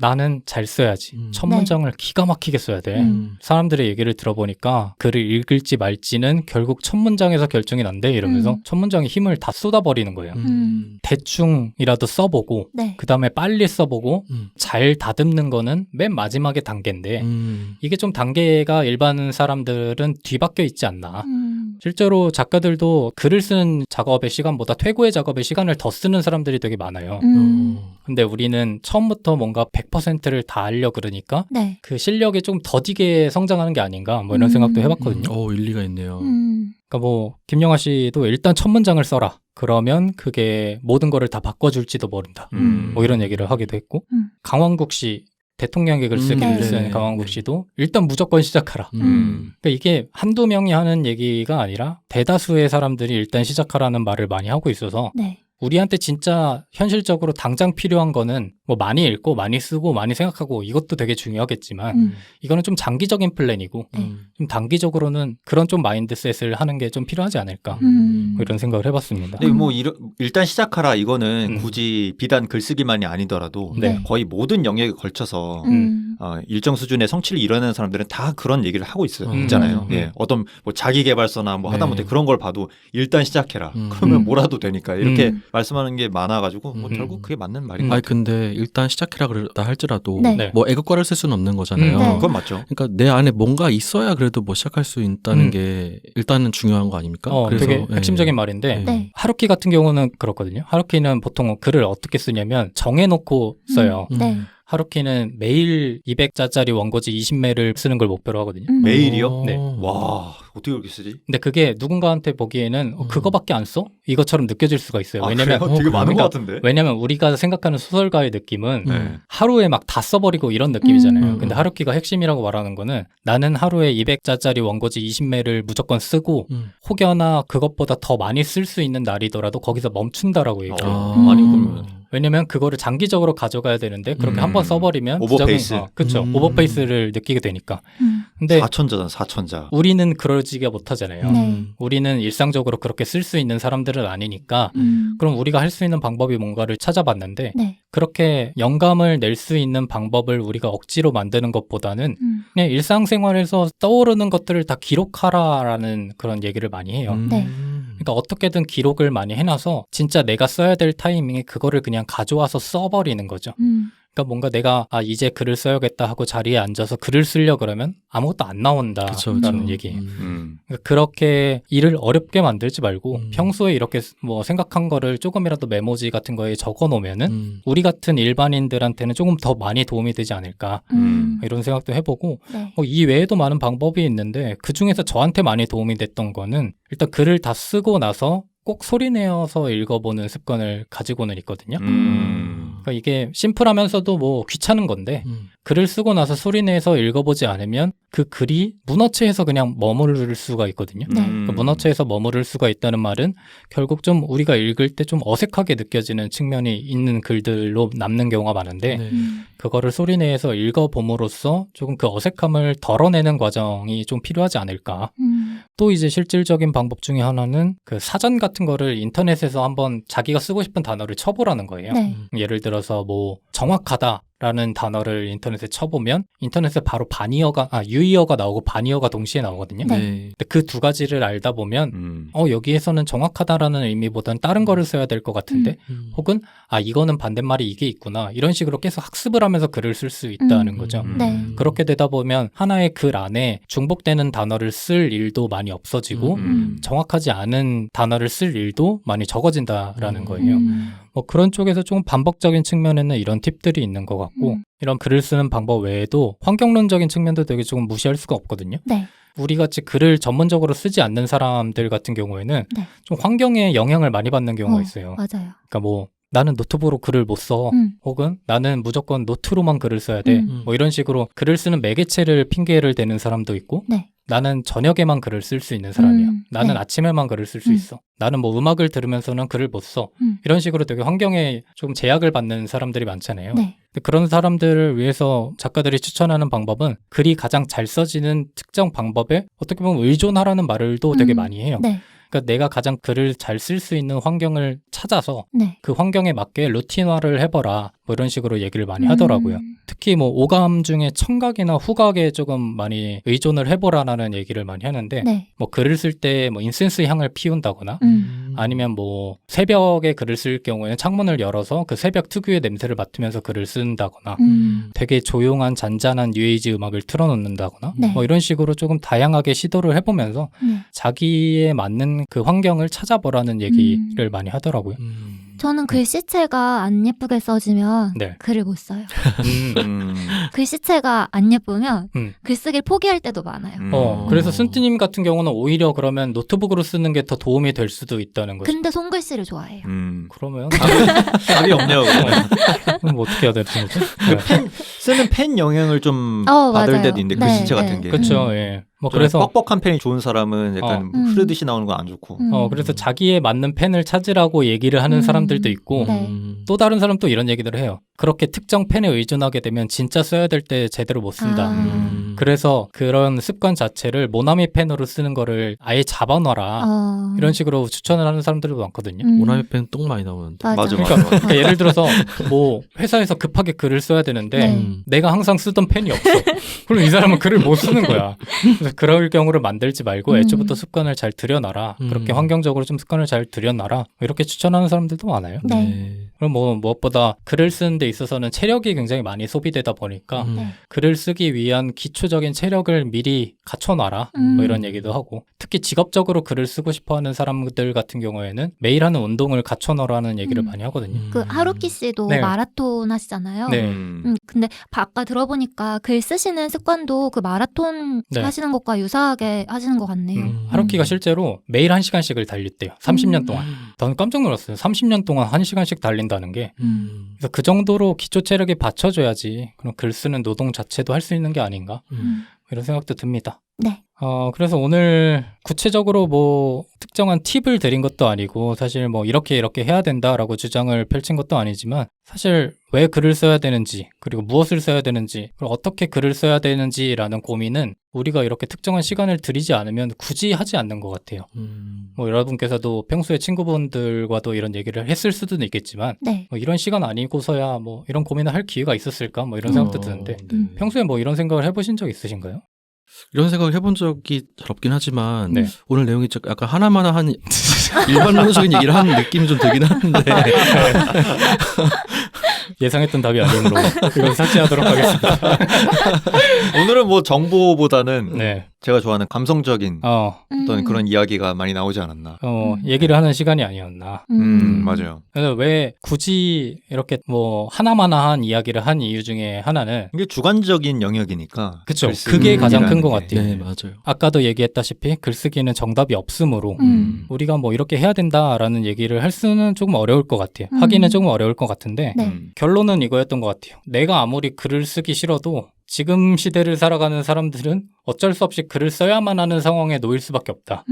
나는 잘 써야지. 첫 네. 문장을 기가 막히게 써야 돼. 사람들의 얘기를 들어보니까 글을 읽을지 말지는 결국 첫 문장에서 결정이 난대 이러면서 첫 문장에 힘을 다 쏟아버리는 거예요. 대충이라도 써보고 네. 그 다음에 빨리 써보고 잘 다듬는 거는 맨 마지막의 단계인데 이게 좀 단계가 일반 사람들은 뒤바뀌어 있지 않나. 실제로 작가들도 글을 쓰는 작업의 시간보다 퇴고의 작업의 시간을 더 쓰는 사람들이 되게 많아요. 근데 우리는 처음부터 뭔가 100%를 다 하려 그러니까 네. 그 실력이 좀 더디게 성장하는 게 아닌가 뭐 이런 생각도 해봤거든요. 일리가 있네요. 그러니까 뭐 김영하 씨도 일단 첫 문장을 써라. 그러면 그게 모든 거를 다 바꿔줄지도 모른다. 뭐 이런 얘기를 하기도 했고 강왕국 씨 대통령의 글쓰기를 네. 쓴 강왕국 씨도 일단 무조건 시작하라. 그러니까 이게 한두 명이 하는 얘기가 아니라 대다수의 사람들이 일단 시작하라는 말을 많이 하고 있어서 네. 우리한테 진짜 현실적으로 당장 필요한 거는 뭐 많이 읽고 많이 쓰고 많이 생각하고 이것도 되게 중요하겠지만 이거는 좀 장기적인 플랜이고 좀 단기적으로는 그런 좀 마인드셋을 하는 게 좀 필요하지 않을까 뭐 이런 생각을 해봤습니다. 근데 뭐 일단 시작하라 이거는 굳이 비단 글쓰기만이 아니더라도 네. 거의 모든 영역에 걸쳐서 일정 수준의 성취를 이뤄내는 사람들은 다 그런 얘기를 하고 있잖아요. 예, 어떤 뭐 자기개발서나 뭐 하다못해 그런 걸 봐도 일단 시작해라. 그러면 뭐라도 되니까 이렇게 말씀하는 게 많아가지고 뭐 결국 그게 맞는 말인 것 아니 같아요. 근데 일단 시작해라 그러다 할지라도 네. 뭐 애국가를 쓸 수는 없는 거잖아요. 네. 그건 맞죠. 그러니까 내 안에 뭔가 있어야 그래도 뭐 시작할 수 있다는 게 일단은 중요한 거 아닙니까? 그래서 되게 핵심적인 말인데 네. 하루키 같은 경우는 그렇거든요. 하루키는 보통 글을 어떻게 쓰냐면 정해놓고 써요. 네. 하루키는 매일 200자짜리 원고지 20매를 쓰는 걸 목표로 하거든요. 매일이요? 네. 와, 어떻게 그렇게 쓰지? 근데 그게 누군가한테 보기에는 그거밖에 안 써? 이것처럼 느껴질 수가 있어요. 왜냐면 그래요? 되게 많은 것 같은데. 왜냐면 우리가 생각하는 소설가의 느낌은 네. 하루에 막 다 써버리고 이런 느낌이잖아요. 음. 근데 하루키가 핵심이라고 말하는 거는 나는 하루에 200자짜리 원고지 20매를 무조건 쓰고 혹여나 그것보다 더 많이 쓸 수 있는 날이더라도 거기서 멈춘다라고 얘기해요. 아니 그러면 왜냐면 그거를 장기적으로 가져가야 되는데 그렇게 한 번 써버리면 오버페이스. 그렇죠. 오버페이스를 느끼게 되니까. 근데 사천자잖아, 사천자. 우리는 그러지가 못하잖아요. 네. 우리는 일상적으로 그렇게 쓸 수 있는 사람들은 아니니까 그럼 우리가 할 수 있는 방법이 뭔가를 찾아봤는데 네. 그렇게 영감을 낼 수 있는 방법을 우리가 억지로 만드는 것보다는 그냥 일상생활에서 떠오르는 것들을 다 기록하라라는 그런 얘기를 많이 해요. 네. 그러니까 어떻게든 기록을 많이 해놔서 진짜 내가 써야 될 타이밍에 그거를 그냥 가져와서 써버리는 거죠. 그러니까 뭔가 내가 이제 글을 써야겠다 하고 자리에 앉아서 글을 쓰려 그러면 아무것도 안 나온다라는 얘기예요. 그러니까 그렇게 일을 어렵게 만들지 말고 평소에 이렇게 뭐 생각한 거를 조금이라도 메모지 같은 거에 적어 놓으면은 우리 같은 일반인들한테는 조금 더 많이 도움이 되지 않을까 이런 생각도 해보고 네. 이 외에도 많은 방법이 있는데 그 중에서 저한테 많이 도움이 됐던 거는 일단 글을 다 쓰고 나서 꼭 소리내어서 읽어보는 습관을 가지고는 있거든요. 그러니까 이게 심플하면서도 뭐 귀찮은 건데 글을 쓰고 나서 소리내서 읽어보지 않으면 그 글이 문어체에서 그냥 머무를 수가 있거든요. 네. 그러니까 문어체에서 머무를 수가 있다는 말은 결국 좀 우리가 읽을 때 좀 어색하게 느껴지는 측면이 있는 글들로 남는 경우가 많은데 네. 그거를 소리내서 읽어봄으로써 조금 그 어색함을 덜어내는 과정이 좀 필요하지 않을까. 또 이제 실질적인 방법 중에 하나는 그 사전 같은 거를 인터넷에서 한번 자기가 쓰고 싶은 단어를 쳐보라는 거예요. 네. 예를 들어서 뭐 정확하다라는 단어를 인터넷에 쳐보면 인터넷에 바로 유의어가 나오고 반의어가 동시에 나오거든요. 네. 근데 그 두 가지를 알다 보면 여기에서는 정확하다라는 의미보다는 다른 거를 써야 될 것 같은데 혹은 이거는 반대말이 이게 있구나 이런 식으로 계속 학습을 하면서 글을 쓸 수 있다는 거죠. 네. 그렇게 되다 보면 하나의 글 안에 중복되는 단어를 쓸 일도 많이 없어지고 정확하지 않은 단어를 쓸 일도 많이 적어진다라는 거예요. 뭐 그런 쪽에서 조금 반복적인 측면에는 이런 팁들이 있는 것 같고 이런 글을 쓰는 방법 외에도 환경론적인 측면도 되게 조금 무시할 수가 없거든요. 네. 우리 같이 글을 전문적으로 쓰지 않는 사람들 같은 경우에는 네. 좀 환경에 영향을 많이 받는 경우가 있어요. 맞아요. 그러니까 뭐 나는 노트북으로 글을 못 써. 혹은 나는 무조건 노트로만 글을 써야 돼. 뭐 이런 식으로 글을 쓰는 매개체를 핑계를 대는 사람도 있고 네. 나는 저녁에만 글을 쓸 수 있는 사람이야. 나는 네. 아침에만 글을 쓸 수 있어. 나는 뭐 음악을 들으면서는 글을 못 써. 이런 식으로 되게 환경에 좀 제약을 받는 사람들이 많잖아요. 네. 근데 그런 사람들을 위해서 작가들이 추천하는 방법은 글이 가장 잘 써지는 특정 방법에 어떻게 보면 의존하라는 말을도 되게 많이 해요. 네. 그러니까 내가 가장 글을 잘 쓸 수 있는 환경을 찾아서 네. 그 환경에 맞게 루틴화를 해봐라. 뭐 이런 식으로 얘기를 많이 하더라고요. 특히 뭐 오감 중에 청각이나 후각에 조금 많이 의존을 해보라는 얘기를 많이 하는데 네. 뭐 글을 쓸 때 뭐 인센스 향을 피운다거나 아니면 뭐 새벽에 글을 쓸 경우에는 창문을 열어서 그 새벽 특유의 냄새를 맡으면서 글을 쓴다거나 되게 조용한 잔잔한 뉴에이지 음악을 틀어놓는다거나 네. 뭐 이런 식으로 조금 다양하게 시도를 해보면서 네. 자기에 맞는 그 환경을 찾아보라는 얘기를 많이 하더라고요. 저는 글씨체가 안 예쁘게 써지면 네. 글을 못 써요. 음. 글씨체가 안 예쁘면 음. 글쓰기를 포기할 때도 많아요. 그래서 순띠님 같은 경우는 오히려 그러면 노트북으로 쓰는 게 더 도움이 될 수도 있다는 거죠. 근데 손글씨를 좋아해요. 그러면 답이 없네요. 그럼 뭐 어떻게 해야 되는 거죠? 쓰는 펜 영향을 좀 맞아요. 받을 때도 있는데 네, 글씨체 같은 네. 게. 그렇죠. 예. 뭐 그래서 그래서 뻑뻑한 펜이 좋은 사람은 약간 흐르듯이 나오는 건 안 좋고. 그래서 자기에 맞는 펜을 찾으라고 얘기를 하는 사람들도 있고 네. 또 다른 사람 또 이런 얘기들을 해요. 그렇게 특정 펜에 의존하게 되면 진짜 써야 될 때 제대로 못 쓴다. 그래서 그런 습관 자체를 모나미 펜으로 쓰는 거를 아예 잡아놔라. 이런 식으로 추천을 하는 사람들도 많거든요. 모나미 펜 똥 많이 나오는데. 맞아. 그러니까 예를 들어서 뭐 회사에서 급하게 글을 써야 되는데 네. 내가 항상 쓰던 펜이 없어. 그럼 이 사람은 글을 못 쓰는 거야. 그래서 그럴 경우를 만들지 말고 애초부터 습관을 잘 들여놔라. 그렇게 환경적으로 좀 습관을 잘 들여놔라. 이렇게 추천하는 사람들도 많아요. 네. 그럼 뭐 무엇보다 글을 쓰는 데 있어서는 체력이 굉장히 많이 소비되다 보니까 네. 글을 쓰기 위한 기초적인 체력을 미리 갖춰놔라. 뭐 이런 얘기도 하고 특히 직업적으로 글을 쓰고 싶어하는 사람들 같은 경우에는 매일 하는 운동을 갖춰놓으라는 얘기를 많이 하거든요. 그 하루키 씨도 네. 마라톤 하시잖아요. 네. 근데 아까 들어보니까 글 쓰시는 습관도 그 마라톤 네. 하시는 것과 유사하게 하시는 것 같네요. 하루키가 실제로 매일 1시간씩을 달렸대요. 30년 동안. 저는 깜짝 놀랐어요. 30년 동안 1시간씩 달린다는 게. 그래서 그 정도로 기초 체력이 받쳐줘야지 그럼 글 쓰는 노동 자체도 할 수 있는 게 아닌가 이런 생각도 듭니다. 네. 그래서 오늘 구체적으로 뭐 특정한 팁을 드린 것도 아니고 사실 뭐 이렇게 해야 된다라고 주장을 펼친 것도 아니지만 사실 왜 글을 써야 되는지 그리고 무엇을 써야 되는지 그리고 어떻게 글을 써야 되는지라는 고민은 우리가 이렇게 특정한 시간을 들이지 않으면 굳이 하지 않는 것 같아요. 뭐 여러분께서도 평소에 친구분들과도 이런 얘기를 했을 수도 있겠지만 네. 뭐 이런 시간 아니고서야 뭐 이런 고민을 할 기회가 있었을까 뭐 이런 생각도 드는데 평소에 뭐 이런 생각을 해보신 적 있으신가요? 이런 생각을 해본 적이 잘 없긴 하지만 네. 오늘 내용이 약간 하나마나 한 일반론적인 얘기를 하는 느낌이 좀 들긴 하는데 예상했던 답이 아니므로 이건 삭제하도록 하겠습니다. 오늘은 뭐 정보보다는 네. 제가 좋아하는 감성적인 어떤 음. 그런 이야기가 많이 나오지 않았나. 얘기를 하는 시간이 아니었나. 맞아요. 그래서 왜 굳이 이렇게 뭐 하나마나한 이야기를 한 이유 중에 하나는 이게 주관적인 영역이니까. 그쵸. 그게 가장 큰 것 게. 같아요. 네, 맞아요. 아까도 얘기했다시피 글쓰기는 정답이 없으므로 우리가 뭐 이렇게 해야 된다라는 얘기를 할 수는 조금 어려울 것 같아요. 하기는 조금 어려울 것 같은데 네. 결론은 이거였던 것 같아요. 내가 아무리 글을 쓰기 싫어도 지금 시대를 살아가는 사람들은 어쩔 수 없이 글을 써야만 하는 상황에 놓일 수밖에 없다.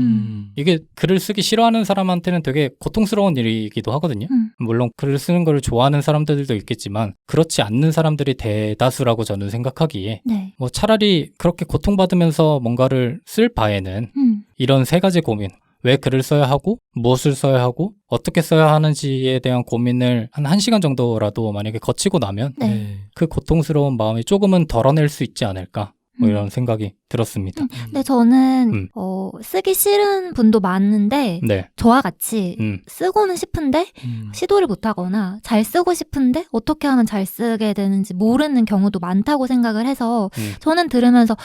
이게 글을 쓰기 싫어하는 사람한테는 되게 고통스러운 일이기도 하거든요. 물론 글을 쓰는 걸 좋아하는 사람들도 있겠지만 그렇지 않는 사람들이 대다수라고 저는 생각하기에 네. 뭐 차라리 그렇게 고통받으면서 뭔가를 쓸 바에는 이런 세 가지 고민 왜 글을 써야 하고 무엇을 써야 하고 어떻게 써야 하는지에 대한 고민을 한 1시간 정도라도 만약에 거치고 나면 네. 그 고통스러운 마음이 조금은 덜어낼 수 있지 않을까 뭐 이런 생각이 들었습니다. 근데 저는 쓰기 싫은 분도 많은데 네. 저와 같이 쓰고는 싶은데 음. 시도를 못하거나 잘 쓰고 싶은데 어떻게 하면 잘 쓰게 되는지 모르는 경우도 많다고 생각을 해서 저는 들으면서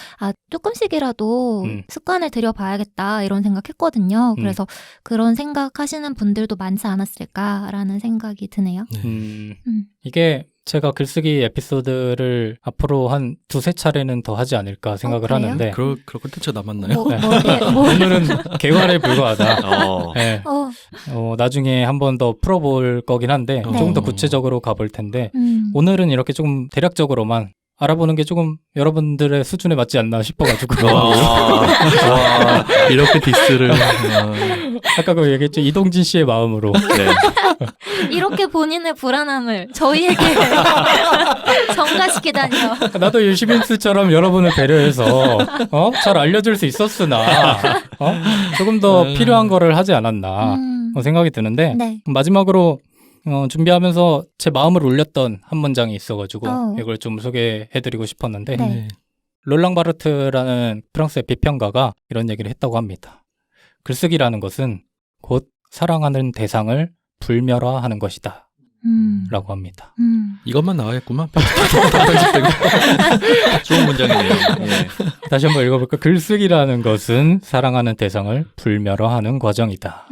조금씩이라도 습관을 들여봐야겠다 이런 생각했거든요. 그래서 그런 생각하시는 분들도 많지 않았을까라는 생각이 드네요. 이게 제가 글쓰기 에피소드를 앞으로 한 2-3차례는 더 하지 않을까 생각을 그래요? 하는데 그럴 콘텐츠가 남았나요? 오늘은 개괄에 불과하다. 네. 나중에 한 번 더 풀어볼 거긴 한데 조금 더 구체적으로 가볼 텐데 오늘은 이렇게 조금 대략적으로만 알아보는 게 조금 여러분들의 수준에 맞지 않나 싶어가지고 이렇게 디스를 아까 그 얘기했죠. 이동진 씨의 마음으로 이렇게 본인의 불안함을 저희에게 전가시키다니요. 나도 유시민스처럼 여러분을 배려해서 잘 알려줄 수 있었으나 조금 더 필요한 거를 하지 않았나 생각이 드는데 네. 마지막으로 준비하면서 제 마음을 울렸던 한 문장이 있어가지고 이걸 좀 소개해드리고 싶었는데 네. 롤랑 바르트라는 프랑스의 비평가가 이런 얘기를 했다고 합니다. 글쓰기라는 것은 곧 사랑하는 대상을 불멸화하는 것이다 라고 합니다. 이것만 나와야겠구만. 좋은 문장이네요. 예. 다시 한번 읽어볼까? 글쓰기라는 것은 사랑하는 대상을 불멸화하는 과정이다.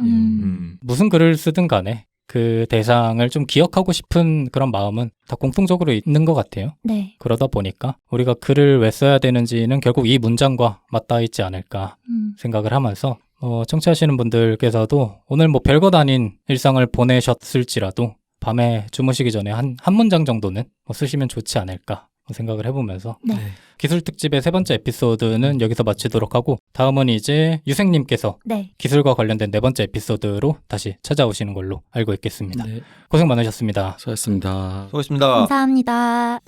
무슨 글을 쓰든 간에 그 대상을 좀 기억하고 싶은 그런 마음은 다 공통적으로 있는 것 같아요. 네. 그러다 보니까 우리가 글을 왜 써야 되는지는 결국 이 문장과 맞닿아 있지 않을까 생각을 하면서 청취하시는 분들께서도 오늘 뭐 별것 아닌 일상을 보내셨을지라도 밤에 주무시기 전에 한 문장 정도는 쓰시면 좋지 않을까 생각을 해보면서 네. 기술 특집의 3번째 에피소드는 여기서 마치도록 하고 다음은 이제 유생님께서 네. 기술과 관련된 4번째 에피소드로 다시 찾아오시는 걸로 알고 있겠습니다. 네. 고생 많으셨습니다. 수고하셨습니다. 수고하셨습니다. 감사합니다.